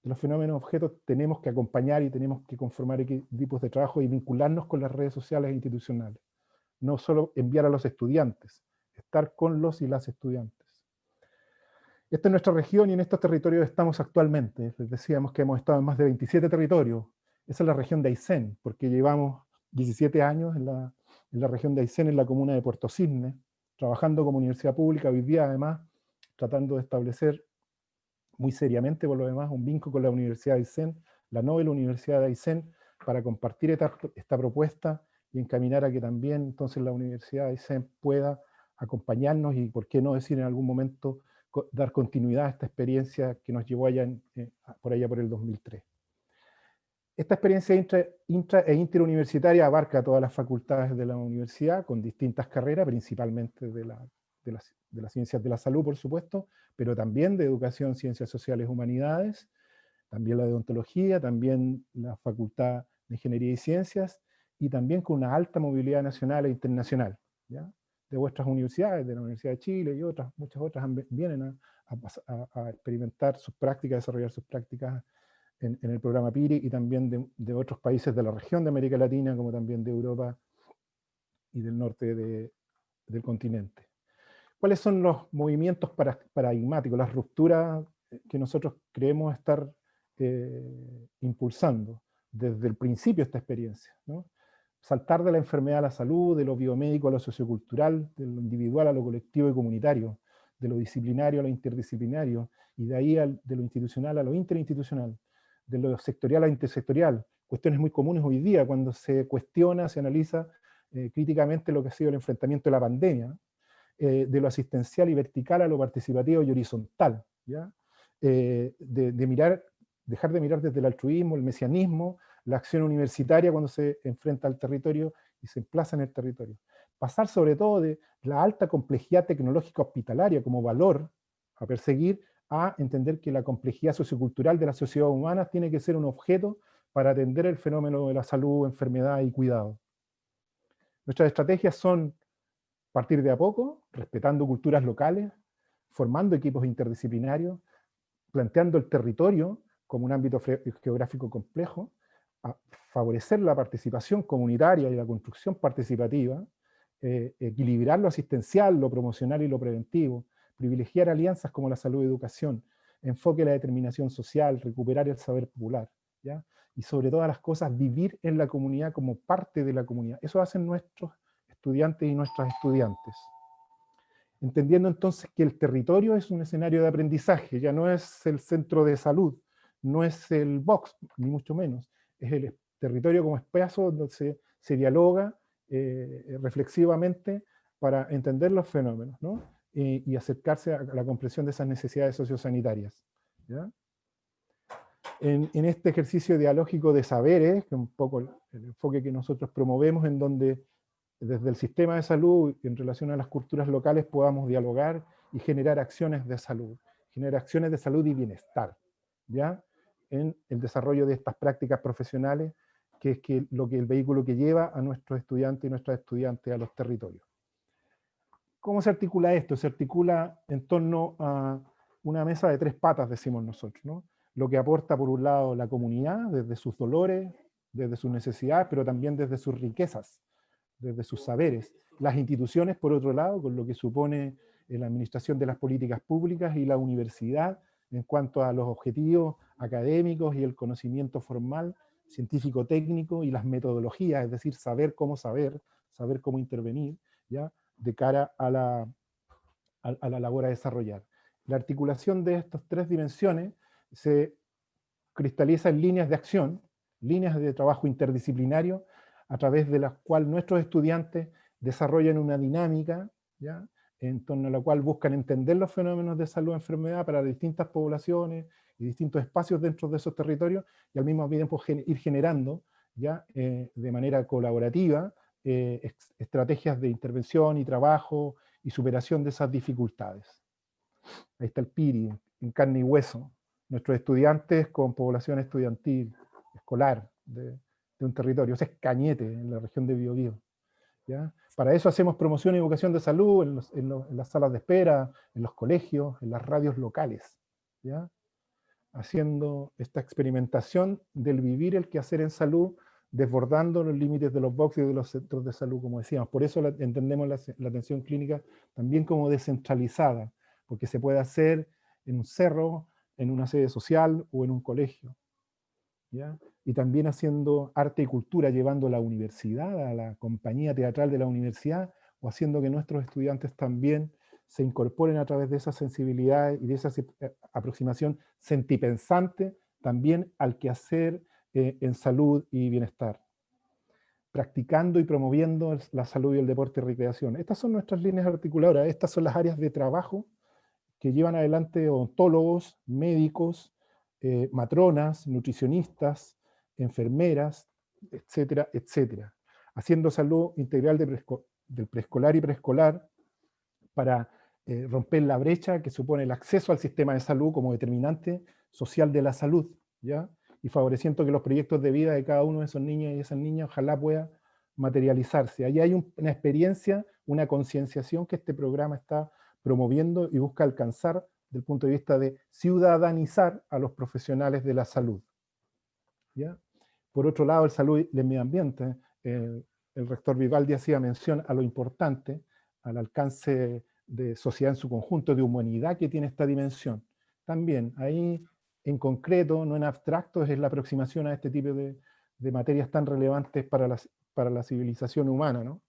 los fenómenos objetos, tenemos que acompañar y tenemos que conformar equipos de trabajo y vincularnos con las redes sociales e institucionales. No solo enviar a los estudiantes, estar con los y las estudiantes. Esta es nuestra región y en estos territorios estamos actualmente. Les decíamos que hemos estado en más de 27 territorios. Esa es la región de Aysén, porque llevamos 17 años en la región de Aysén, en la comuna de Puerto Cisne, trabajando como universidad pública, hoy día además tratando de establecer muy seriamente por lo demás un vínculo con la Universidad de Aysén, la Nobel Universidad de Aysén, para compartir esta propuesta y encaminar a que también entonces la Universidad de Aysén pueda acompañarnos y, por qué no decir en algún momento, dar continuidad a esta experiencia que nos llevó allá por el 2003. Esta experiencia intra e interuniversitaria abarca todas las facultades de la universidad, con distintas carreras, principalmente de las ciencias de la salud, por supuesto, pero también de educación, ciencias sociales, humanidades, también la de odontología, también la facultad de ingeniería y ciencias, y también con una alta movilidad nacional e internacional, ¿ya? De vuestras universidades, de la Universidad de Chile y muchas otras vienen a experimentar sus prácticas, a desarrollar sus prácticas en el programa PIRI y también de otros países de la región de América Latina, como también de Europa y del norte del continente. ¿Cuáles son los movimientos paradigmáticos, las rupturas que nosotros creemos estar impulsando desde el principio de esta experiencia, ¿no? Saltar de la enfermedad a la salud, de lo biomédico a lo sociocultural, de lo individual a lo colectivo y comunitario, de lo disciplinario a lo interdisciplinario, y de ahí de lo institucional a lo interinstitucional, de lo sectorial a lo intersectorial, cuestiones muy comunes hoy día cuando se cuestiona, se analiza críticamente lo que ha sido el enfrentamiento de la pandemia, de lo asistencial y vertical a lo participativo y horizontal, ¿ya? Dejar de mirar desde el altruismo, el mesianismo, la acción universitaria cuando se enfrenta al territorio y se emplaza en el territorio. Pasar sobre todo de la alta complejidad tecnológica hospitalaria como valor a perseguir, a entender que la complejidad sociocultural de la sociedad humana tiene que ser un objeto para atender el fenómeno de la salud, enfermedad y cuidado. Nuestras estrategias son partir de a poco, respetando culturas locales, formando equipos interdisciplinarios, planteando el territorio como un ámbito geográfico complejo, a favorecer la participación comunitaria y la construcción participativa, equilibrar lo asistencial, lo promocional y lo preventivo, privilegiar alianzas como la salud y educación, enfoque la determinación social, recuperar el saber popular, ¿ya? Y sobre todas las cosas, vivir en la comunidad como parte de la comunidad. Eso hacen nuestros estudiantes y nuestras estudiantes. Entendiendo entonces que el territorio es un escenario de aprendizaje, ya no es el centro de salud, no es el box, ni mucho menos, es el territorio como espacio donde se dialoga reflexivamente para entender los fenómenos, ¿no? Y acercarse a la comprensión de esas necesidades sociosanitarias, ¿ya? En este ejercicio dialógico de saberes, que es un poco el enfoque que nosotros promovemos, en donde desde el sistema de salud, en relación a las culturas locales, podamos dialogar y generar acciones de salud y bienestar, ¿ya? En el desarrollo de estas prácticas profesionales, que es el vehículo que lleva a nuestros estudiantes y nuestras estudiantes a los territorios. ¿Cómo se articula esto? Se articula en torno a una mesa de tres patas, decimos nosotros, ¿no? Lo que aporta, por un lado, la comunidad, desde sus dolores, desde sus necesidades, pero también desde sus riquezas, desde sus saberes. Las instituciones, por otro lado, con lo que supone la administración de las políticas públicas, y la universidad en cuanto a los objetivos académicos y el conocimiento formal, científico-técnico y las metodologías, es decir, saber cómo intervenir, ¿ya? De cara a la labor a desarrollar. La articulación de estas tres dimensiones se cristaliza en líneas de acción, líneas de trabajo interdisciplinario, a través de las cuales nuestros estudiantes desarrollan una dinámica, ¿ya? En torno a la cual buscan entender los fenómenos de salud y enfermedad para distintas poblaciones y distintos espacios dentro de esos territorios, y al mismo tiempo ir generando, ¿ya? De manera colaborativa, estrategias de intervención y trabajo y superación de esas dificultades. Ahí está el PIRI, en carne y hueso. Nuestros estudiantes con población estudiantil, escolar, de un territorio. Ese es Cañete, en la región de Biobío, ¿ya? Para eso hacemos promoción y educación de salud en las salas de espera, en los colegios, en las radios locales, ¿ya? Haciendo esta experimentación del vivir el quehacer en salud, desbordando los límites de los boxes y de los centros de salud, como decíamos. Por eso entendemos la atención clínica también como descentralizada, porque se puede hacer en un cerro, en una sede social o en un colegio, ¿ya? Y también haciendo arte y cultura, llevando la universidad, a la compañía teatral de la universidad, o haciendo que nuestros estudiantes también se incorporen a través de esa sensibilidad y de esa aproximación sentipensante también al quehacer en salud y bienestar, practicando y promoviendo la salud y el deporte y recreación. Estas son nuestras líneas articuladoras, estas son las áreas de trabajo que llevan adelante odontólogos, médicos, matronas, nutricionistas, enfermeras, etcétera, etcétera, haciendo salud integral del preescolar y preescolar para romper la brecha que supone el acceso al sistema de salud como determinante social de la salud, ¿ya? Y favoreciendo que los proyectos de vida de cada uno de esos niños y esas niñas ojalá pueda materializarse. Ahí hay una experiencia, una concienciación que este programa está promoviendo y busca alcanzar desde el punto de vista de ciudadanizar a los profesionales de la salud, ¿ya? Por otro lado, el salud y el medio ambiente, el rector Vivaldi hacía mención a lo importante, al alcance de sociedad en su conjunto, de humanidad que tiene esta dimensión. También, ahí en concreto, no en abstracto, es la aproximación a este tipo de materias tan relevantes para la civilización humana, ¿no?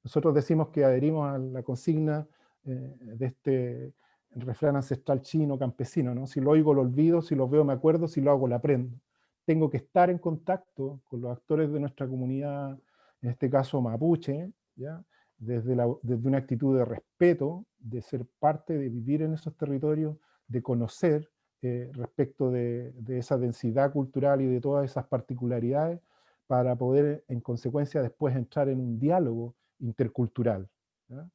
Nosotros decimos que adherimos a la consigna de este refrán ancestral chino campesino, ¿no? Si lo oigo lo olvido, si lo veo me acuerdo, si lo hago lo aprendo. Tengo que estar en contacto con los actores de nuestra comunidad, en este caso mapuche, ¿ya? Desde una actitud de respeto, de ser parte, de vivir en esos territorios, de conocer respecto de esa densidad cultural y de todas esas particularidades, para poder en consecuencia después entrar en un diálogo intercultural, ¿ya?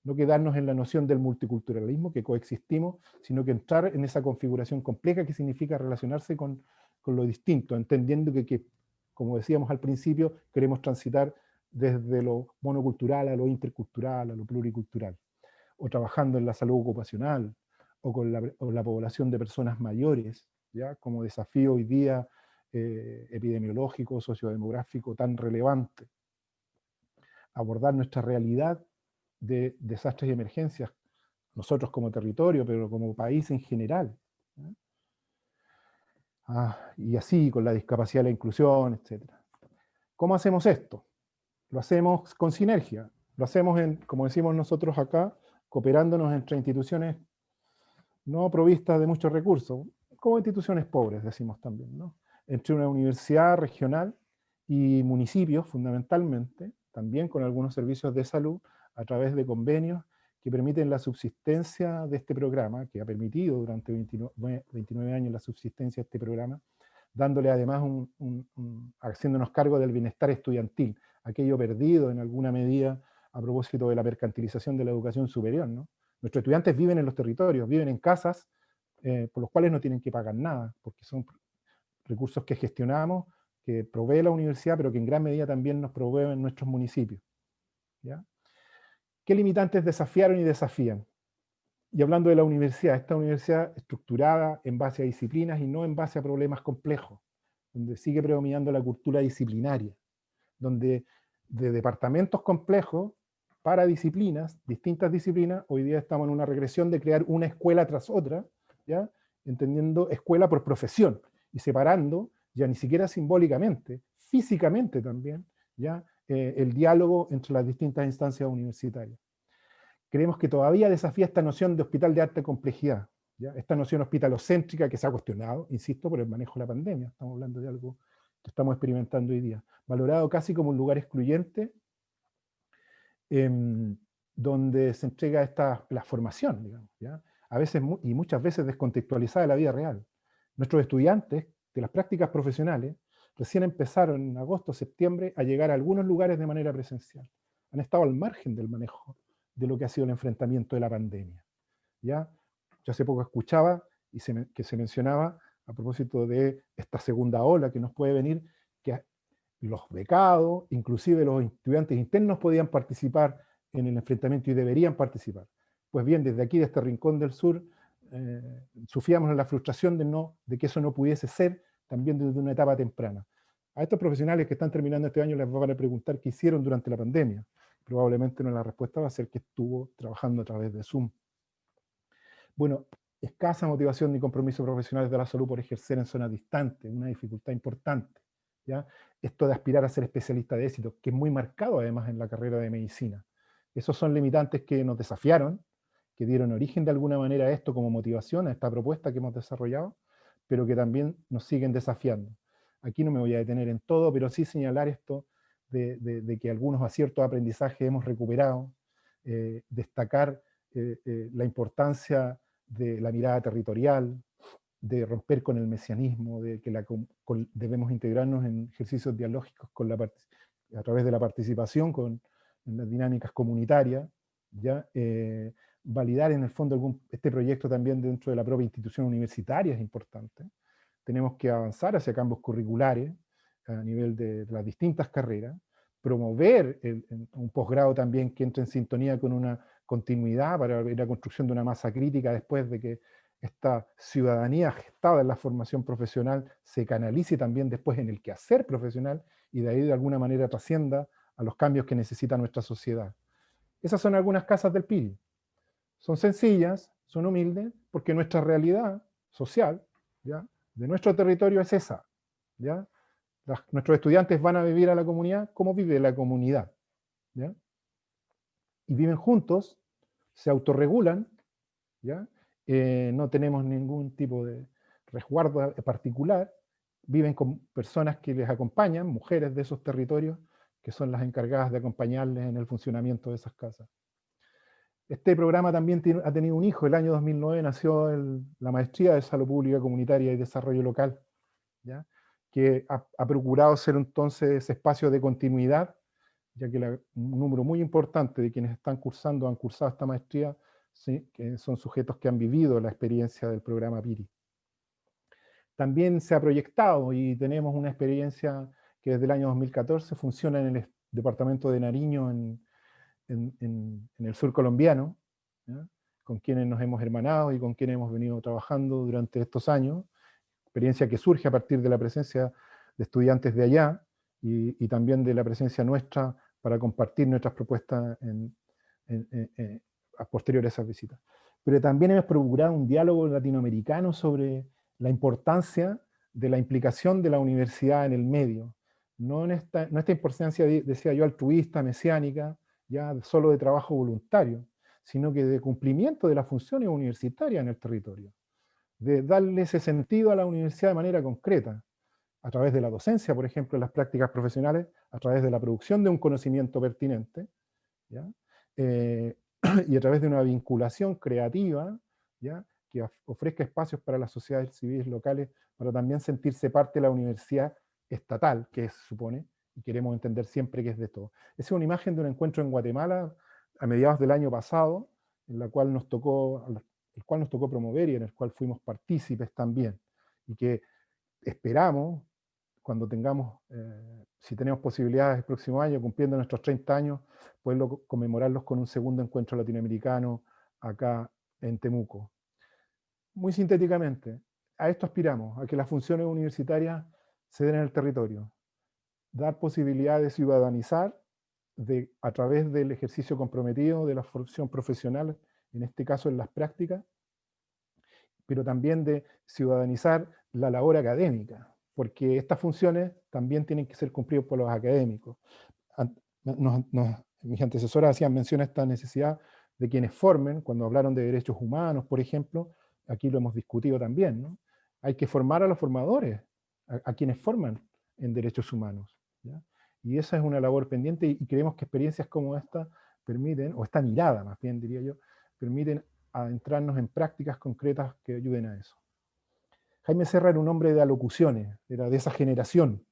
No quedarnos en la noción del multiculturalismo, que coexistimos, sino que entrar en esa configuración compleja que significa relacionarse con lo distinto, entendiendo que, como decíamos al principio, queremos transitar desde lo monocultural a lo intercultural, a lo pluricultural, o trabajando en la salud ocupacional, o con la población de personas mayores, ¿ya? Como desafío hoy día epidemiológico, sociodemográfico tan relevante. Abordar nuestra realidad de desastres y emergencias, nosotros como territorio, pero como país en general. Y así, con la discapacidad, la inclusión, etc. ¿Cómo hacemos esto? Lo hacemos con sinergia, lo hacemos, como decimos nosotros acá, cooperándonos entre instituciones no provistas de muchos recursos, como instituciones pobres, decimos también, ¿no? Entre una universidad regional y municipios, fundamentalmente, también con algunos servicios de salud, a través de convenios que permiten la subsistencia de este programa, que ha permitido durante 29 años la subsistencia de este programa, dándole además haciéndonos cargo del bienestar estudiantil, aquello perdido en alguna medida a propósito de la mercantilización de la educación superior, ¿no? Nuestros estudiantes viven en los territorios, viven en casas por los cuales no tienen que pagar nada, porque son recursos que gestionamos, que provee la universidad, pero que en gran medida también nos proveen nuestros municipios, ¿ya? ¿Qué limitantes desafiaron y desafían? Y hablando de la universidad, esta universidad estructurada en base a disciplinas y no en base a problemas complejos, donde sigue predominando la cultura disciplinaria, donde de departamentos complejos para disciplinas, distintas disciplinas, hoy día estamos en una regresión de crear una escuela tras otra, ¿ya? Entendiendo escuela por profesión y separando, ya ni siquiera simbólicamente, físicamente también, ¿ya? El diálogo entre las distintas instancias universitarias. Creemos que todavía desafía esta noción de hospital de alta complejidad, ¿ya? Esta noción hospitalocéntrica que se ha cuestionado, insisto, por el manejo de la pandemia. Estamos hablando de algo que estamos experimentando hoy día. Valorado casi como un lugar excluyente, donde se entrega la formación, digamos, ¿ya? A veces y muchas veces descontextualizada de la vida real. Nuestros estudiantes de las prácticas profesionales recién empezaron en agosto, septiembre a llegar a algunos lugares de manera presencial. Han estado al margen del manejo de lo que ha sido el enfrentamiento de la pandemia, ¿ya? Yo hace poco escuchaba que se mencionaba a propósito de esta segunda ola que nos puede venir, que los becados, inclusive los estudiantes internos podían participar en el enfrentamiento y deberían participar. Pues bien, desde aquí, de este rincón del sur, sufríamos en la frustración de que eso no pudiese ser también desde una etapa temprana. A estos profesionales que están terminando este año les van a preguntar qué hicieron durante la pandemia. Probablemente la respuesta va a ser que estuvo trabajando a través de Zoom. Bueno, escasa motivación ni compromiso profesionales de la salud por ejercer en zonas distantes, una dificultad importante, ¿ya? Esto de aspirar a ser especialista de éxito, que es muy marcado además en la carrera de medicina. Esos son limitantes que nos desafiaron, que dieron origen de alguna manera a esto como motivación, a esta propuesta que hemos desarrollado, pero que también nos siguen desafiando. Aquí no me voy a detener en todo, pero sí señalar esto de que algunos aciertos de aprendizaje hemos recuperado, destacar la importancia de la mirada territorial, de romper con el mesianismo, de que debemos integrarnos en ejercicios dialógicos a través de la participación en las dinámicas comunitarias, ¿ya? Validar en el fondo este proyecto también dentro de la propia institución universitaria es importante. Tenemos que avanzar hacia cambios curriculares a nivel de las distintas carreras, promover un posgrado también que entre en sintonía con una continuidad para la construcción de una masa crítica después de que esta ciudadanía gestada en la formación profesional se canalice también después en el quehacer profesional y de ahí de alguna manera trascienda a los cambios que necesita nuestra sociedad. Esas son algunas casas del PIRI. Son sencillas, son humildes, porque nuestra realidad social, ¿ya?, de nuestro territorio es esa, ¿ya? Nuestros estudiantes van a vivir a la comunidad como vive la comunidad, ¿ya? Y viven juntos, se autorregulan, ¿ya? No tenemos ningún tipo de resguardo particular, viven con personas que les acompañan, mujeres de esos territorios, que son las encargadas de acompañarles en el funcionamiento de esas casas. Este programa también ha tenido un hijo. El año 2009 nació la Maestría de Salud Pública Comunitaria y Desarrollo Local, ¿ya?, que ha procurado ser entonces ese espacio de continuidad, ya que un número muy importante de quienes han cursado esta maestría, ¿sí?, que son sujetos que han vivido la experiencia del programa PIRI. También se ha proyectado y tenemos una experiencia que desde el año 2014 funciona en el departamento de Nariño, en el sur colombiano, ¿ya?, con quienes nos hemos hermanado y con quienes hemos venido trabajando durante estos años, experiencia que surge a partir de la presencia de estudiantes de allá y también de la presencia nuestra para compartir nuestras propuestas a posterior a esas visitas. Pero también hemos procurado un diálogo latinoamericano sobre la importancia de la implicación de la universidad en el medio, no en esta importancia, decía yo, altruista, mesiánica, ya solo de trabajo voluntario, sino que de cumplimiento de las funciones universitarias en el territorio, de darle ese sentido a la universidad de manera concreta, a través de la docencia, por ejemplo, en las prácticas profesionales, a través de la producción de un conocimiento pertinente, ¿ya? Y a través de una vinculación creativa, ¿ya?, que ofrezca espacios para las sociedades civiles locales para también sentirse parte de la universidad estatal, que se supone, y queremos entender siempre que es de todo. Esa es una imagen de un encuentro en Guatemala a mediados del año pasado, en la cual el cual nos tocó promover y en el cual fuimos partícipes también, y que esperamos, cuando tengamos, si tenemos posibilidades el próximo año, cumpliendo nuestros 30 años, poderlo conmemorarlos con un segundo encuentro latinoamericano acá en Temuco. Muy sintéticamente, a esto aspiramos, a que las funciones universitarias se den en el territorio, dar posibilidad de ciudadanizar a través del ejercicio comprometido de la formación profesional, en este caso en las prácticas, pero también de ciudadanizar la labor académica, porque estas funciones también tienen que ser cumplidas por los académicos. Mis antecesoras hacían mención a esta necesidad de quienes formen, cuando hablaron de derechos humanos, por ejemplo, aquí lo hemos discutido también, ¿no? Hay que formar a los formadores, a quienes forman en derechos humanos, ¿ya? Y esa es una labor pendiente y creemos que experiencias como esta permiten, o esta mirada más bien diría yo, permiten adentrarnos en prácticas concretas que ayuden a eso. Jaime Serra era un hombre de alocuciones, era de esa generación.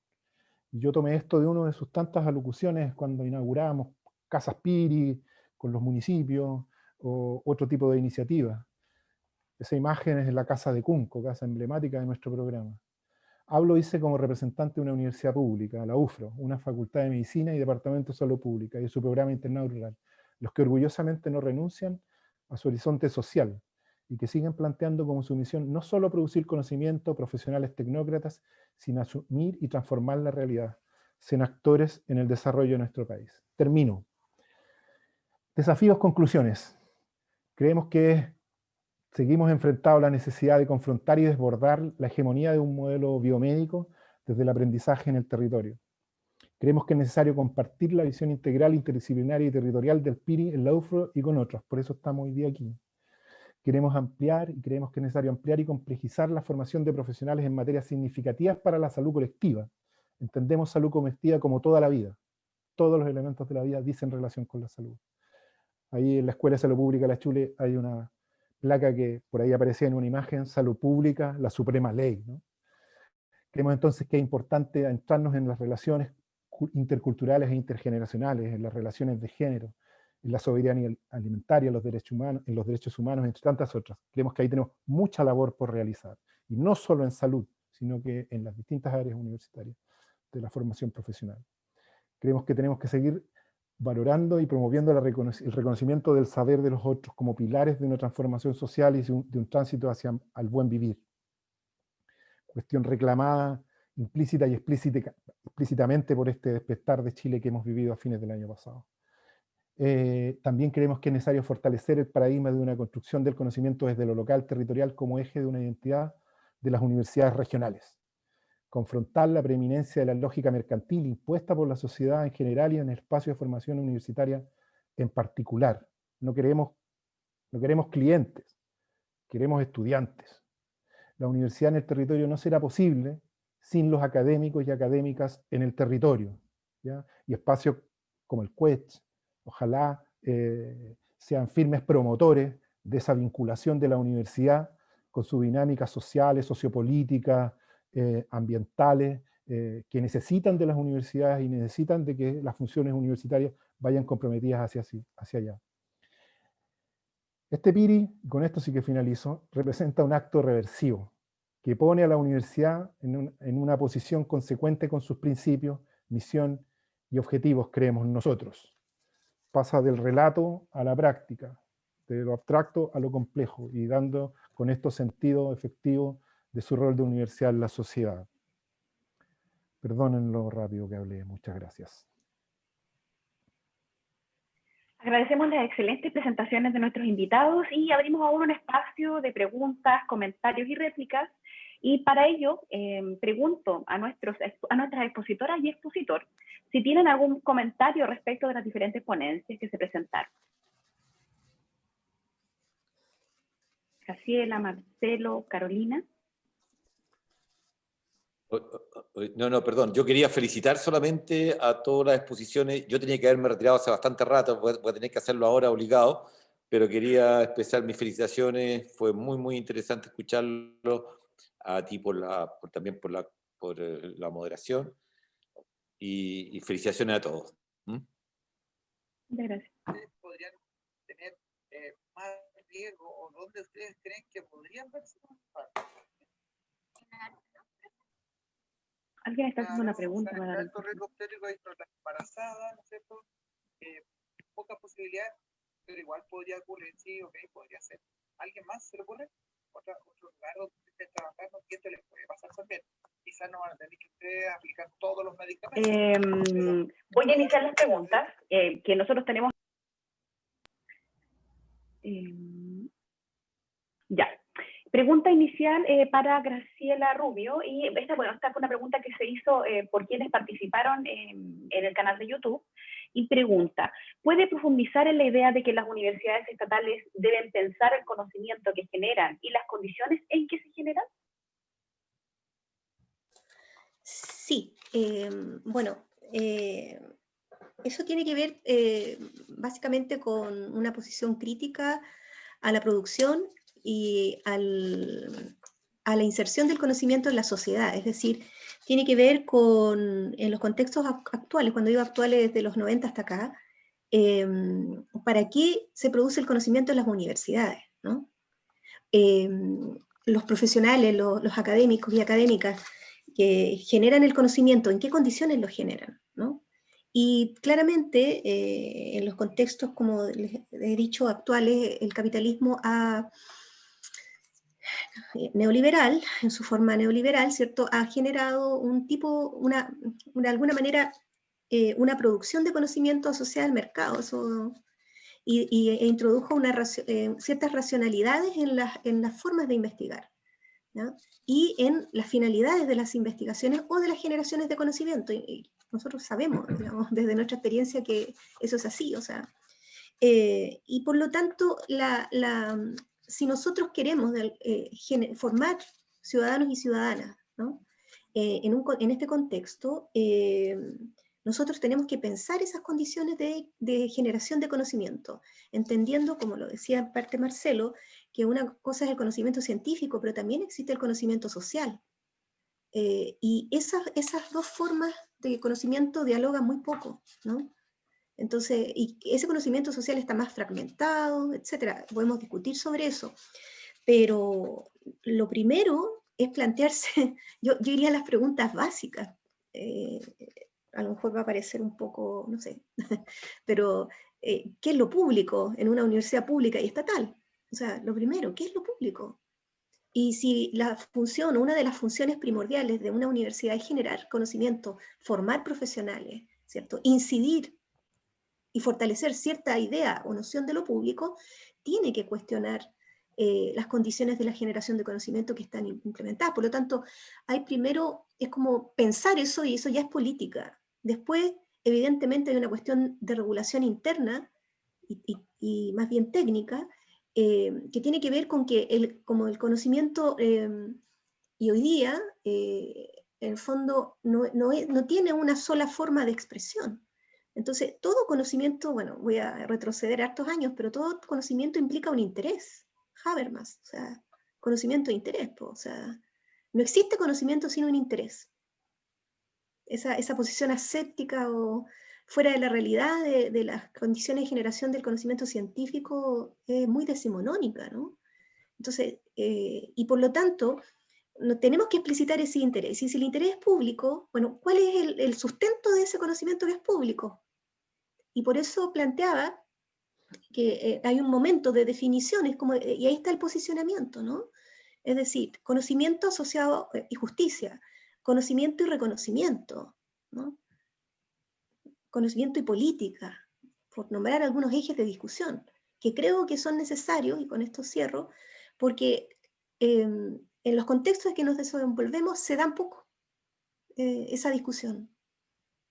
Y yo tomé esto de una de sus tantas alocuciones cuando inauguramos Casas Piri con los municipios o otro tipo de iniciativas. Esa imagen es en la Casa de Cunco, casa emblemática de nuestro programa. Hablo, dice, como representante de una universidad pública, la UFRO, una facultad de medicina y departamento de salud pública, y de su programa internado rural, los que orgullosamente no renuncian a su horizonte social, y que siguen planteando como su misión no solo producir conocimiento, profesionales tecnócratas, sino asumir y transformar la realidad, ser actores en el desarrollo de nuestro país. Termino. Desafíos, conclusiones. Creemos que seguimos enfrentados a la necesidad de confrontar y desbordar la hegemonía de un modelo biomédico desde el aprendizaje en el territorio. Creemos que es necesario compartir la visión integral, interdisciplinaria y territorial del PIRI en la UFRO y con otros, por eso estamos hoy día aquí. Queremos ampliar y creemos que es necesario ampliar y complejizar la formación de profesionales en materias significativas para la salud colectiva. Entendemos salud colectiva como toda la vida. Todos los elementos de la vida dicen relación con la salud. Ahí en la Escuela de Salud Pública de la Chule hay una placa que por ahí aparecía en una imagen: salud pública, la suprema ley, ¿no? Creemos entonces que es importante entrarnos en las relaciones interculturales e intergeneracionales, en las relaciones de género, en la soberanía alimentaria, en los derechos humanos, entre tantas otras. Creemos que ahí tenemos mucha labor por realizar, y no solo en salud, sino que en las distintas áreas universitarias de la formación profesional. Creemos que tenemos que seguir valorando y promoviendo el reconocimiento del saber de los otros como pilares de una transformación social y de un tránsito hacia el buen vivir. Cuestión reclamada implícita y explícitamente por este despertar de Chile que hemos vivido a fines del año pasado. También creemos que es necesario fortalecer el paradigma de una construcción del conocimiento desde lo local, territorial, como eje de una identidad de las universidades regionales. Confrontar la preeminencia de la lógica mercantil impuesta por la sociedad en general y en el espacio de formación universitaria en particular. No queremos clientes, queremos estudiantes. La universidad en el territorio no será posible sin los académicos y académicas en el territorio, ¿ya? Y espacios como el CUECH, ojalá sean firmes promotores de esa vinculación de la universidad con sus dinámicas sociales, sociopolíticas, ambientales, que necesitan de las universidades y necesitan de que las funciones universitarias vayan comprometidas hacia allá. Este PIRI, y con esto sí que finalizo, representa un acto reversivo que pone a la universidad en una posición consecuente con sus principios, misión y objetivos, creemos nosotros. Pasa del relato a la práctica, de lo abstracto a lo complejo, y dando con esto sentido efectivo de su rol de universidad en la sociedad. Perdonen lo rápido que hablé, muchas gracias. Agradecemos las excelentes presentaciones de nuestros invitados y abrimos ahora un espacio de preguntas, comentarios y réplicas. Y para ello, pregunto a nuestras expositoras y expositor si tienen algún comentario respecto de las diferentes ponencias que se presentaron. Graciela, Marcelo, Carolina. No, perdón. Yo quería felicitar solamente a todas las exposiciones. Yo tenía que haberme retirado hace bastante rato, voy a tener que hacerlo ahora obligado, pero quería expresar mis felicitaciones. Fue muy, muy interesante escucharlo, a ti también por la moderación, y felicitaciones a todos. Muchas gracias. ¿Podrían tener más riesgo o dónde ustedes creen que podrían verse más impactos? Alguien está haciendo una pregunta. En el alto riesgo obstétrico hay las embarazadas, ¿no es cierto? Pocas posibilidades, pero igual podría ocurrir, sí, ok, podría ser. ¿Alguien más se le ocurre? Otro lugar donde estén trabajando, y esto les puede pasar también. Quizás no van a tener que ustedes aplicar todos los medicamentos. Voy a iniciar las preguntas que nosotros tenemos. Ya. Pregunta inicial para Graciela Rubio, y esta fue una pregunta que se hizo por quienes participaron en el canal de YouTube, y pregunta, ¿puede profundizar en la idea de que las universidades estatales deben pensar el conocimiento que generan y las condiciones en que se generan? Sí, bueno, eso tiene que ver básicamente con una posición crítica a la producción y a la inserción del conocimiento en la sociedad, es decir, tiene que ver con, en los contextos actuales, cuando digo actuales desde los 90 hasta acá, ¿para qué se produce el conocimiento en las universidades? ¿No? Los profesionales, los académicos y académicas que generan el conocimiento, ¿en qué condiciones lo generan? ¿No? Y claramente, en los contextos, como les he dicho, actuales, el capitalismo neoliberal, en su forma neoliberal, ¿cierto?, ha generado un tipo, de alguna manera, una producción de conocimiento asociada al mercado, e introdujo ciertas racionalidades en las formas de investigar, ¿ya? Y en las finalidades de las investigaciones o de las generaciones de conocimiento. Y nosotros sabemos, digamos, desde nuestra experiencia que eso es así, o sea, y por lo tanto, si nosotros queremos formar ciudadanos y ciudadanas, ¿no?, en este contexto, nosotros tenemos que pensar esas condiciones de generación de conocimiento, entendiendo, como lo decía en parte Marcelo, que una cosa es el conocimiento científico, pero también existe el conocimiento social. Y esas dos formas de conocimiento dialogan muy poco, ¿no? Entonces, y ese conocimiento social está más fragmentado, etcétera. Podemos discutir sobre eso. Pero lo primero es plantearse, yo iría a las preguntas básicas. a lo mejor va a parecer un poco, no sé, pero ¿qué es lo público en una universidad pública y estatal? O sea, lo primero, ¿qué es lo público? Y si la función, una de las funciones primordiales de una universidad es generar conocimiento, formar profesionales, ¿cierto? Incidir y fortalecer cierta idea o noción de lo público, tiene que cuestionar las condiciones de la generación de conocimiento que están implementadas. Por lo tanto, hay primero, es como pensar eso y eso ya es política. Después, evidentemente, hay una cuestión de regulación interna y más bien técnica, que tiene que ver con que como el conocimiento, y hoy día, en el fondo, no tiene una sola forma de expresión. Entonces, todo conocimiento, bueno, voy a retroceder hartos años, pero todo conocimiento implica un interés. Habermas, o sea, conocimiento de interés, o sea, no existe conocimiento sin un interés. Esa posición aséptica o fuera de la realidad de las condiciones de generación del conocimiento científico es muy decimonónica, ¿no? Entonces, y por lo tanto, tenemos que explicitar ese interés. Y si el interés es público, bueno, ¿cuál es el sustento de ese conocimiento que es público? Y por eso planteaba que hay un momento de definiciones, y ahí está el posicionamiento, ¿no? Es decir, conocimiento asociado y justicia, conocimiento y reconocimiento, ¿no? Conocimiento y política, por nombrar algunos ejes de discusión, que creo que son necesarios, y con esto cierro, porque en los contextos en que nos desenvolvemos se da un poco esa discusión.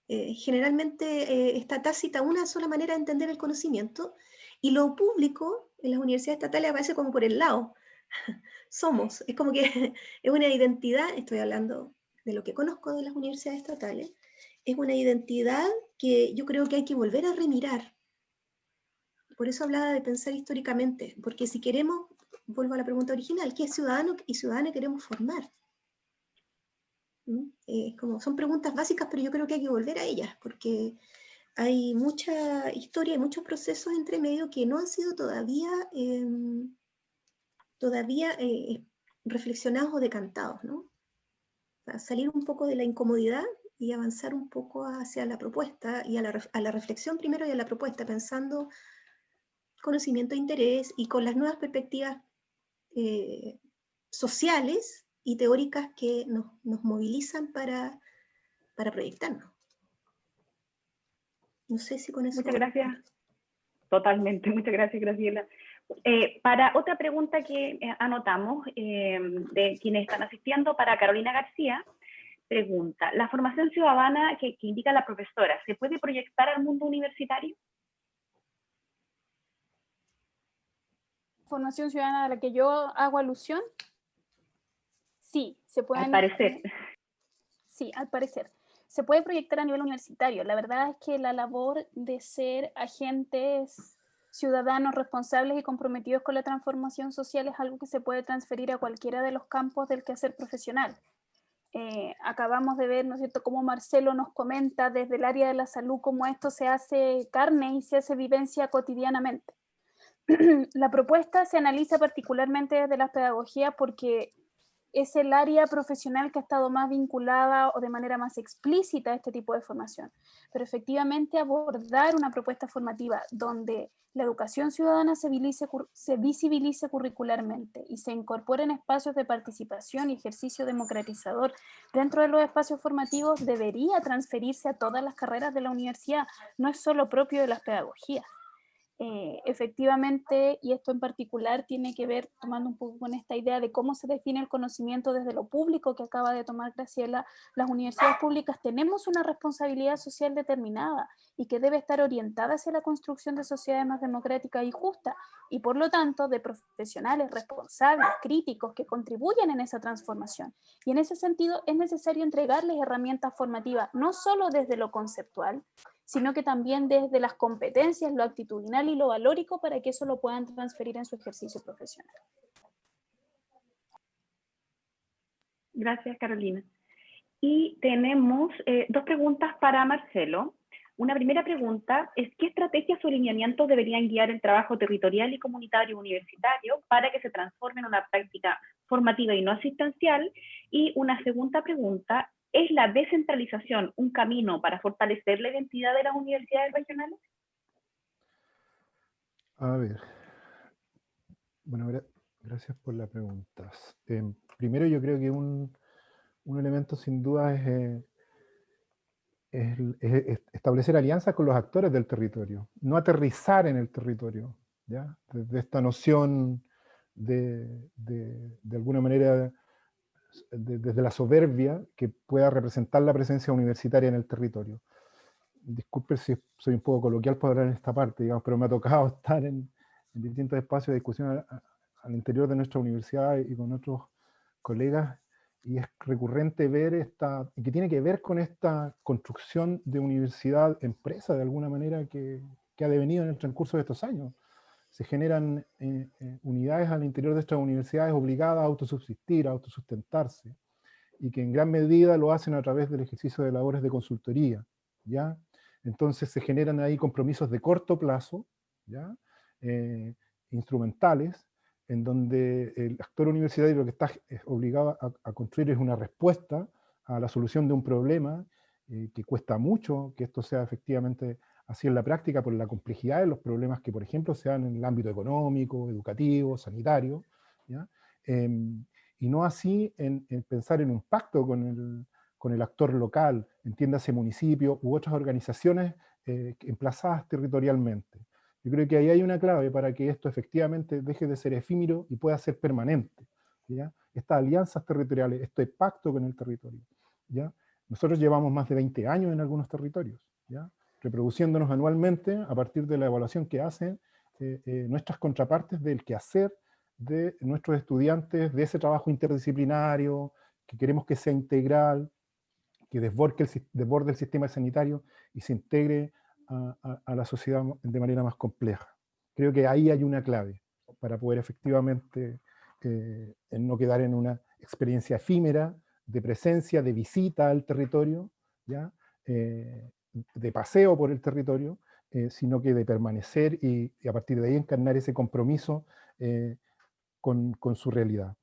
Generalmente está tácita una sola manera de entender el conocimiento, y lo público en las universidades estatales aparece como por el lado. Somos, es como que es una identidad, estoy hablando de lo que conozco de las universidades estatales, es una identidad que yo creo que hay que volver a remirar. Por eso hablaba de pensar históricamente, porque si queremos, vuelvo a la pregunta original, ¿qué ciudadano y ciudadana queremos formar? Son preguntas básicas, pero yo creo que hay que volver a ellas, porque hay mucha historia y muchos procesos entre medio que no han sido todavía reflexionados o decantados, ¿no? O sea, salir un poco de la incomodidad y avanzar un poco hacia la propuesta y a la reflexión primero y a la propuesta, pensando conocimiento e interés y con las nuevas perspectivas sociales y teóricas que nos movilizan para proyectarnos. No sé si con eso... Muchas gracias. Totalmente, muchas gracias, Graciela. Para otra pregunta que anotamos de quienes están asistiendo, para Carolina García, pregunta, ¿la formación ciudadana que indica la profesora, ¿se puede proyectar al mundo universitario? Formación ciudadana a la que yo hago alusión, sí, se puede. Al parecer. Sí, al parecer. Se puede proyectar a nivel universitario. La verdad es que la labor de ser agentes ciudadanos responsables y comprometidos con la transformación social es algo que se puede transferir a cualquiera de los campos del quehacer profesional. Acabamos de ver, ¿no es cierto?, cómo Marcelo nos comenta desde el área de la salud cómo esto se hace carne y se hace vivencia cotidianamente. La propuesta se analiza particularmente desde las pedagogías porque es el área profesional que ha estado más vinculada o de manera más explícita a este tipo de formación. Pero efectivamente abordar una propuesta formativa donde la educación ciudadana se visibilice curricularmente y se incorpore en espacios de participación y ejercicio democratizador dentro de los espacios formativos debería transferirse a todas las carreras de la universidad, no es solo propio de las pedagogías. Efectivamente, y esto en particular tiene que ver, tomando un poco con esta idea de cómo se define el conocimiento desde lo público que acaba de tomar Graciela, las universidades públicas tenemos una responsabilidad social determinada y que debe estar orientada hacia la construcción de sociedades más democráticas y justas, y por lo tanto de profesionales responsables, críticos, que contribuyan en esa transformación. Y en ese sentido es necesario entregarles herramientas formativas, no solo desde lo conceptual, sino que también desde las competencias, lo actitudinal y lo valórico para que eso lo puedan transferir en su ejercicio profesional. Gracias, Carolina. Y tenemos dos preguntas para Marcelo. Una primera pregunta es, ¿qué estrategias o lineamientos deberían guiar el trabajo territorial y comunitario universitario para que se transforme en una práctica formativa y no asistencial? Y una segunda pregunta, ¿Es la descentralización un camino para fortalecer la identidad de las universidades regionales? A ver, bueno, gracias por la pregunta. Primero yo creo que un elemento sin duda es establecer alianzas con los actores del territorio, no aterrizar en el territorio, ¿ya? Desde esta noción de alguna manera, desde la soberbia que pueda representar la presencia universitaria en el territorio. Disculpe si soy un poco coloquial para hablar en esta parte, digamos, pero me ha tocado estar en distintos espacios de discusión al interior de nuestra universidad y con otros colegas, y es recurrente ver que tiene que ver con esta construcción de universidad-empresa, de alguna manera, que ha devenido en el transcurso de estos años. Se generan unidades al interior de estas universidades obligadas a autosubsistir, a autosustentarse, y que en gran medida lo hacen a través del ejercicio de labores de consultoría, ¿ya? Entonces se generan ahí compromisos de corto plazo, ¿ya? Instrumentales, en donde el actor universitario lo que está obligado a construir es una respuesta a la solución de un problema que cuesta mucho que esto sea efectivamente así en la práctica por la complejidad de los problemas que, por ejemplo, se dan en el ámbito económico, educativo, sanitario, ¿ya? Y no así en pensar en un pacto con el actor local, entiéndase municipio u otras organizaciones emplazadas territorialmente. Yo creo que ahí hay una clave para que esto efectivamente deje de ser efímero y pueda ser permanente, ¿ya? Estas alianzas territoriales, este pacto con el territorio, ¿ya? Nosotros llevamos más de 20 años en algunos territorios, ¿ya? Reproduciéndonos anualmente a partir de la evaluación que hacen nuestras contrapartes del quehacer de nuestros estudiantes, de ese trabajo interdisciplinario, que queremos que sea integral, que desborde el sistema sanitario y se integre a la sociedad de manera más compleja. Creo que ahí hay una clave para poder efectivamente no quedar en una experiencia efímera de presencia, de visita al territorio, ¿ya? De paseo por el territorio, sino que de permanecer y a partir de ahí encarnar ese compromiso con su realidad.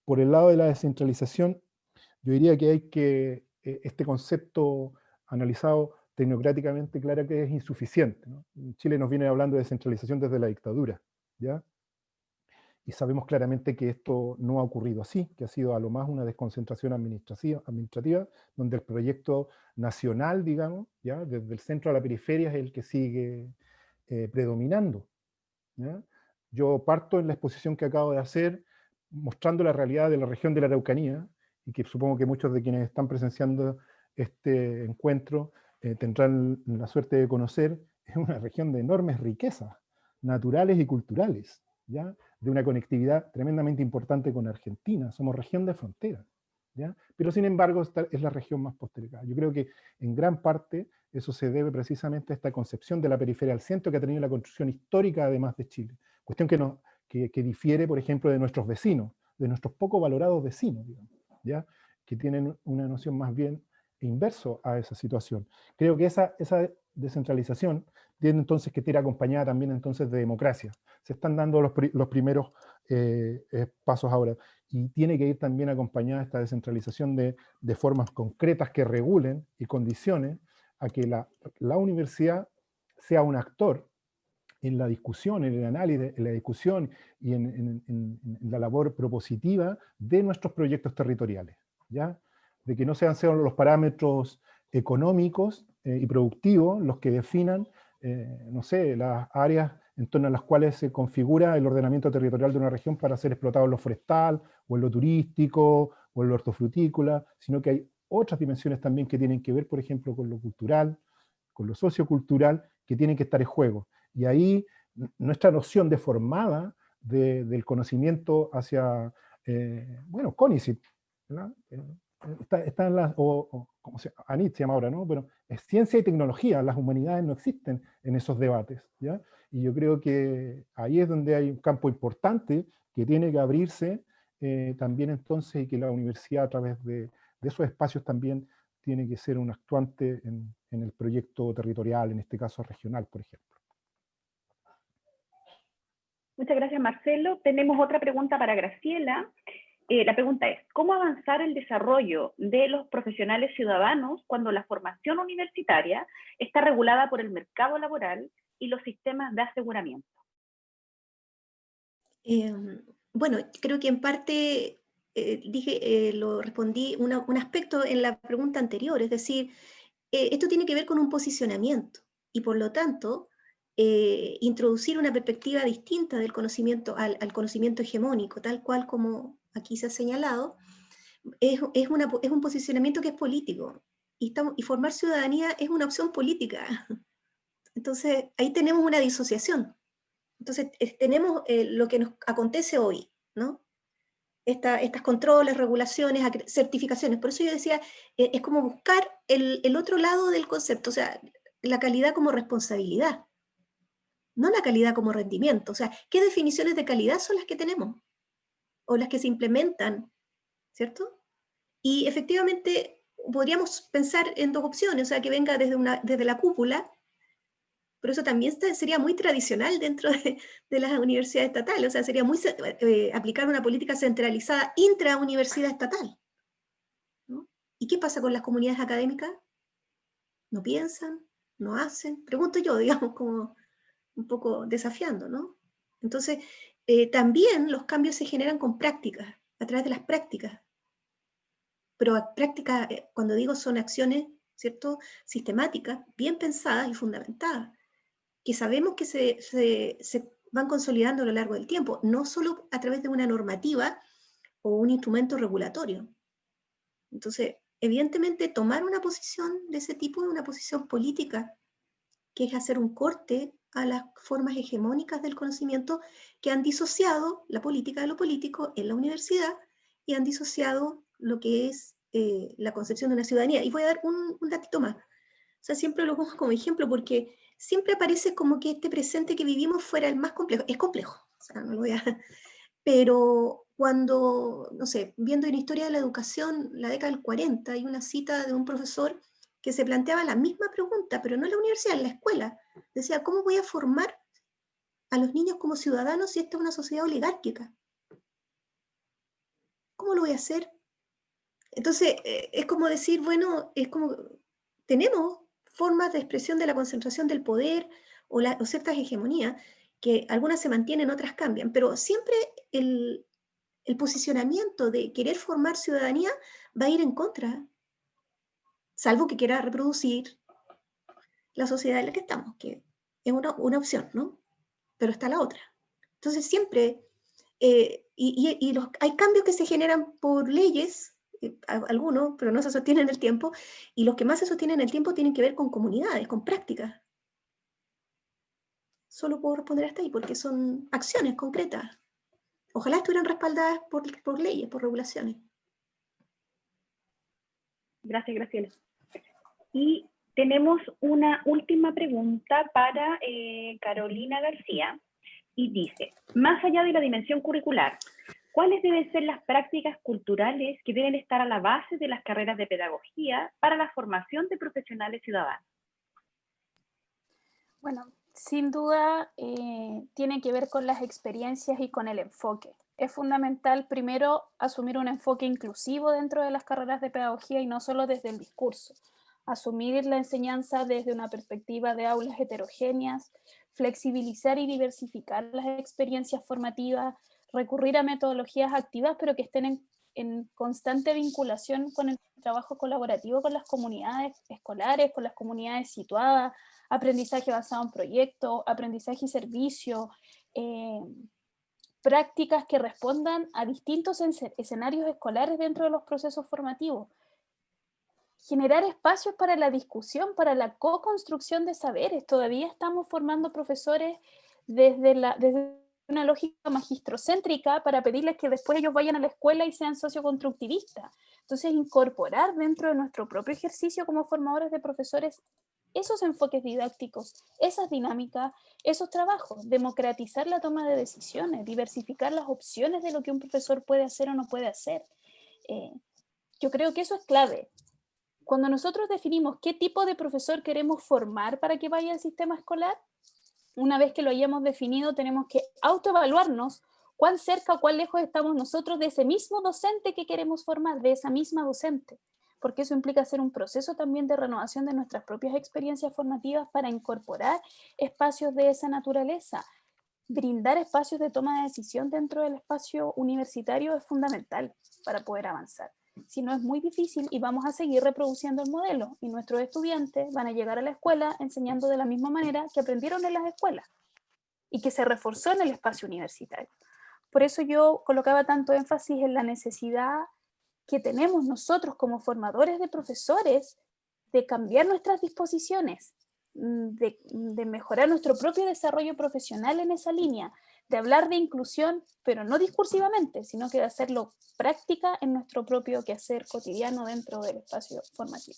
Por el lado de la descentralización, yo diría que hay que, este concepto analizado tecnocráticamente, claro que es insuficiente, ¿no? En Chile nos viene hablando de descentralización desde la dictadura, ¿ya? Y sabemos claramente que esto no ha ocurrido así, que ha sido a lo más una desconcentración administrativa, donde el proyecto nacional, digamos, ¿ya? Desde el centro a la periferia es el que sigue predominando, ¿ya? Yo parto en la exposición que acabo de hacer mostrando la realidad de la región de la Araucanía, y que supongo que muchos de quienes están presenciando este encuentro tendrán la suerte de conocer. Es una región de enormes riquezas naturales y culturales, ¿ya? De una conectividad tremendamente importante con Argentina. Somos región de frontera, ¿ya? Pero sin embargo esta es la región más postergada. Yo creo que en gran parte eso se debe precisamente a esta concepción de la periferia al centro que ha tenido la construcción histórica además de Chile. Cuestión que difiere, por ejemplo, de nuestros vecinos, de nuestros poco valorados vecinos, digamos, ¿ya? Que tienen una noción más bien inverso a esa situación. Creo que esa descentralización tiene entonces que estar acompañada también entonces de democracia. Se están dando los primeros pasos ahora, y tiene que ir también acompañada esta descentralización de formas concretas que regulen y condicionen a que la universidad sea un actor en la discusión, en el análisis, en la discusión y en la labor propositiva de nuestros proyectos territoriales, ¿ya? De que no sean solo los parámetros económicos y productivos los que definan, no sé, las áreas en torno a las cuales se configura el ordenamiento territorial de una región para ser explotado en lo forestal, o en lo turístico, o en lo hortofrutícola, sino que hay otras dimensiones también que tienen que ver, por ejemplo, con lo cultural, con lo sociocultural, que tienen que estar en juego. Y ahí nuestra noción deformada del conocimiento hacia, bueno, CONICET, está en la, como ANIT se llama ahora, ¿no? Bueno, es ciencia y tecnología, las humanidades no existen en esos debates, ¿ya? Y yo creo que ahí es donde hay un campo importante que tiene que abrirse también entonces, y que la universidad a través de esos espacios también tiene que ser un actuante en el proyecto territorial, en este caso regional, por ejemplo. Muchas gracias, Marcelo. Tenemos otra pregunta para Graciela. La pregunta es, ¿cómo avanzar el desarrollo de los profesionales ciudadanos cuando la formación universitaria está regulada por el mercado laboral y los sistemas de aseguramiento? Bueno, creo que en parte lo respondí un aspecto en la pregunta anterior, es decir, esto tiene que ver con un posicionamiento y por lo tanto introducir una perspectiva distinta del conocimiento al conocimiento hegemónico, tal cual como aquí se ha señalado, es un posicionamiento que es político y formar ciudadanía es una opción política. Entonces ahí tenemos una disociación. Entonces tenemos lo que nos acontece hoy, ¿no? Estas controles, regulaciones, certificaciones. Por eso yo decía, es como buscar el otro lado del concepto, o sea, la calidad como responsabilidad, no la calidad como rendimiento. O sea, ¿qué definiciones de calidad son las que tenemos? O las que se implementan, ¿cierto? Y efectivamente podríamos pensar en dos opciones, o sea, que venga desde la cúpula, pero eso también sería muy tradicional dentro de las universidades estatales, o sea, sería muy aplicar una política centralizada intrauniversidad estatal, ¿no? ¿Y qué pasa con las comunidades académicas? ¿No piensan? ¿No hacen? Pregunto yo, digamos, como un poco desafiando, ¿no? Entonces, también los cambios se generan con prácticas, a través de las prácticas, pero prácticas, cuando digo son acciones, ¿cierto?, sistemáticas, bien pensadas y fundamentadas, que sabemos que se van consolidando a lo largo del tiempo, no solo a través de una normativa o un instrumento regulatorio. Entonces, evidentemente, tomar una posición de ese tipo es una posición política, que es hacer un corte a las formas hegemónicas del conocimiento que han disociado la política de lo político en la universidad y han disociado lo que es la concepción de una ciudadanía. Y voy a dar un datito más. O sea, siempre lo pongo como ejemplo porque siempre parece como que este presente que vivimos fuera el más complejo. Es complejo, o sea, no lo voy a... Pero cuando, no sé, viendo en Historia de la Educación, la década del 40, hay una cita de un profesor que se planteaba la misma pregunta, pero no en la universidad, en la escuela. Decía, ¿cómo voy a formar a los niños como ciudadanos si esta es una sociedad oligárquica? ¿Cómo lo voy a hacer? Entonces, es como decir, bueno, es como, tenemos formas de expresión de la concentración del poder o ciertas hegemonías, que algunas se mantienen, otras cambian, pero siempre el posicionamiento de querer formar ciudadanía va a ir en contra, salvo que quiera reproducir la sociedad en la que estamos, que es una opción, ¿no? Pero está la otra. Entonces siempre, hay cambios que se generan por leyes, algunos, pero no se sostienen en el tiempo, y los que más se sostienen en el tiempo tienen que ver con comunidades, con prácticas. Solo puedo responder hasta ahí, porque son acciones concretas. Ojalá estuvieran respaldadas por leyes, por regulaciones. Gracias, Graciela. Y tenemos una última pregunta para Carolina García, y dice, más allá de la dimensión curricular, ¿cuáles deben ser las prácticas culturales que deben estar a la base de las carreras de pedagogía para la formación de profesionales ciudadanos? Bueno, sin duda tiene que ver con las experiencias y con el enfoque. Es fundamental primero asumir un enfoque inclusivo dentro de las carreras de pedagogía y no solo desde el discurso. Asumir la enseñanza desde una perspectiva de aulas heterogéneas, flexibilizar y diversificar las experiencias formativas, recurrir a metodologías activas pero que estén en constante vinculación con el trabajo colaborativo con las comunidades escolares, con las comunidades situadas, aprendizaje basado en proyectos, aprendizaje y servicio, prácticas que respondan a distintos escenarios escolares dentro de los procesos formativos. Generar espacios para la discusión, para la co-construcción de saberes. Todavía estamos formando profesores desde una lógica magistrocéntrica para pedirles que después ellos vayan a la escuela y sean socioconstructivistas. Entonces, incorporar dentro de nuestro propio ejercicio como formadores de profesores esos enfoques didácticos, esas dinámicas, esos trabajos, democratizar la toma de decisiones, diversificar las opciones de lo que un profesor puede hacer o no puede hacer. Yo creo que eso es clave. Cuando nosotros definimos qué tipo de profesor queremos formar para que vaya al sistema escolar, una vez que lo hayamos definido, tenemos que autoevaluarnos cuán cerca o cuán lejos estamos nosotros de ese mismo docente que queremos formar, de esa misma docente, porque eso implica hacer un proceso también de renovación de nuestras propias experiencias formativas para incorporar espacios de esa naturaleza. Brindar espacios de toma de decisión dentro del espacio universitario es fundamental para poder avanzar. Si no, es muy difícil y vamos a seguir reproduciendo el modelo, y nuestros estudiantes van a llegar a la escuela enseñando de la misma manera que aprendieron en las escuelas y que se reforzó en el espacio universitario. Por eso yo colocaba tanto énfasis en la necesidad que tenemos nosotros como formadores de profesores de cambiar nuestras disposiciones, de mejorar nuestro propio desarrollo profesional en esa línea, de hablar de inclusión, pero no discursivamente, sino que de hacerlo práctica en nuestro propio quehacer cotidiano dentro del espacio formativo.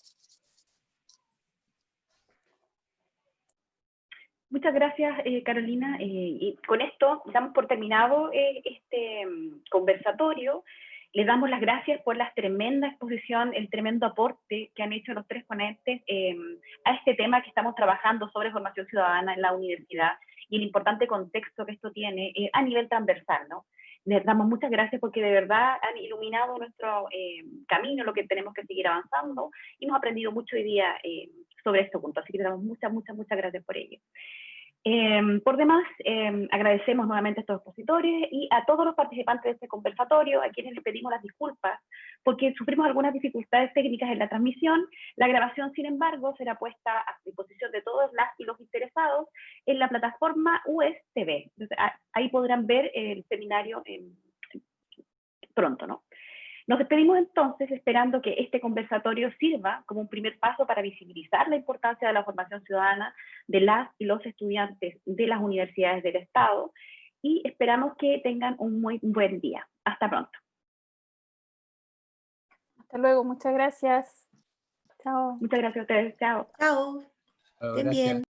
Muchas gracias, Carolina. Y con esto damos por terminado este conversatorio. Les damos las gracias por la tremenda exposición, el tremendo aporte que han hecho los tres ponentes a este tema que estamos trabajando sobre formación ciudadana en la universidad y el importante contexto que esto tiene a nivel transversal, ¿no? Les damos muchas gracias porque de verdad han iluminado nuestro camino, lo que tenemos que seguir avanzando, y hemos aprendido mucho hoy día sobre este punto. Así que les damos muchas gracias por ello. Por demás, agradecemos nuevamente a estos expositores y a todos los participantes de este conversatorio, a quienes les pedimos las disculpas porque sufrimos algunas dificultades técnicas en la transmisión. La grabación, sin embargo, será puesta a disposición de todos las y los interesados en la plataforma USTV. Entonces, ahí podrán ver el seminario pronto, ¿no? Nos despedimos entonces esperando que este conversatorio sirva como un primer paso para visibilizar la importancia de la formación ciudadana de las y los estudiantes de las universidades del Estado, y esperamos que tengan un muy buen día. Hasta pronto. Hasta luego, muchas gracias. Chao. Muchas gracias a ustedes. Chao. Chao. Estén bien.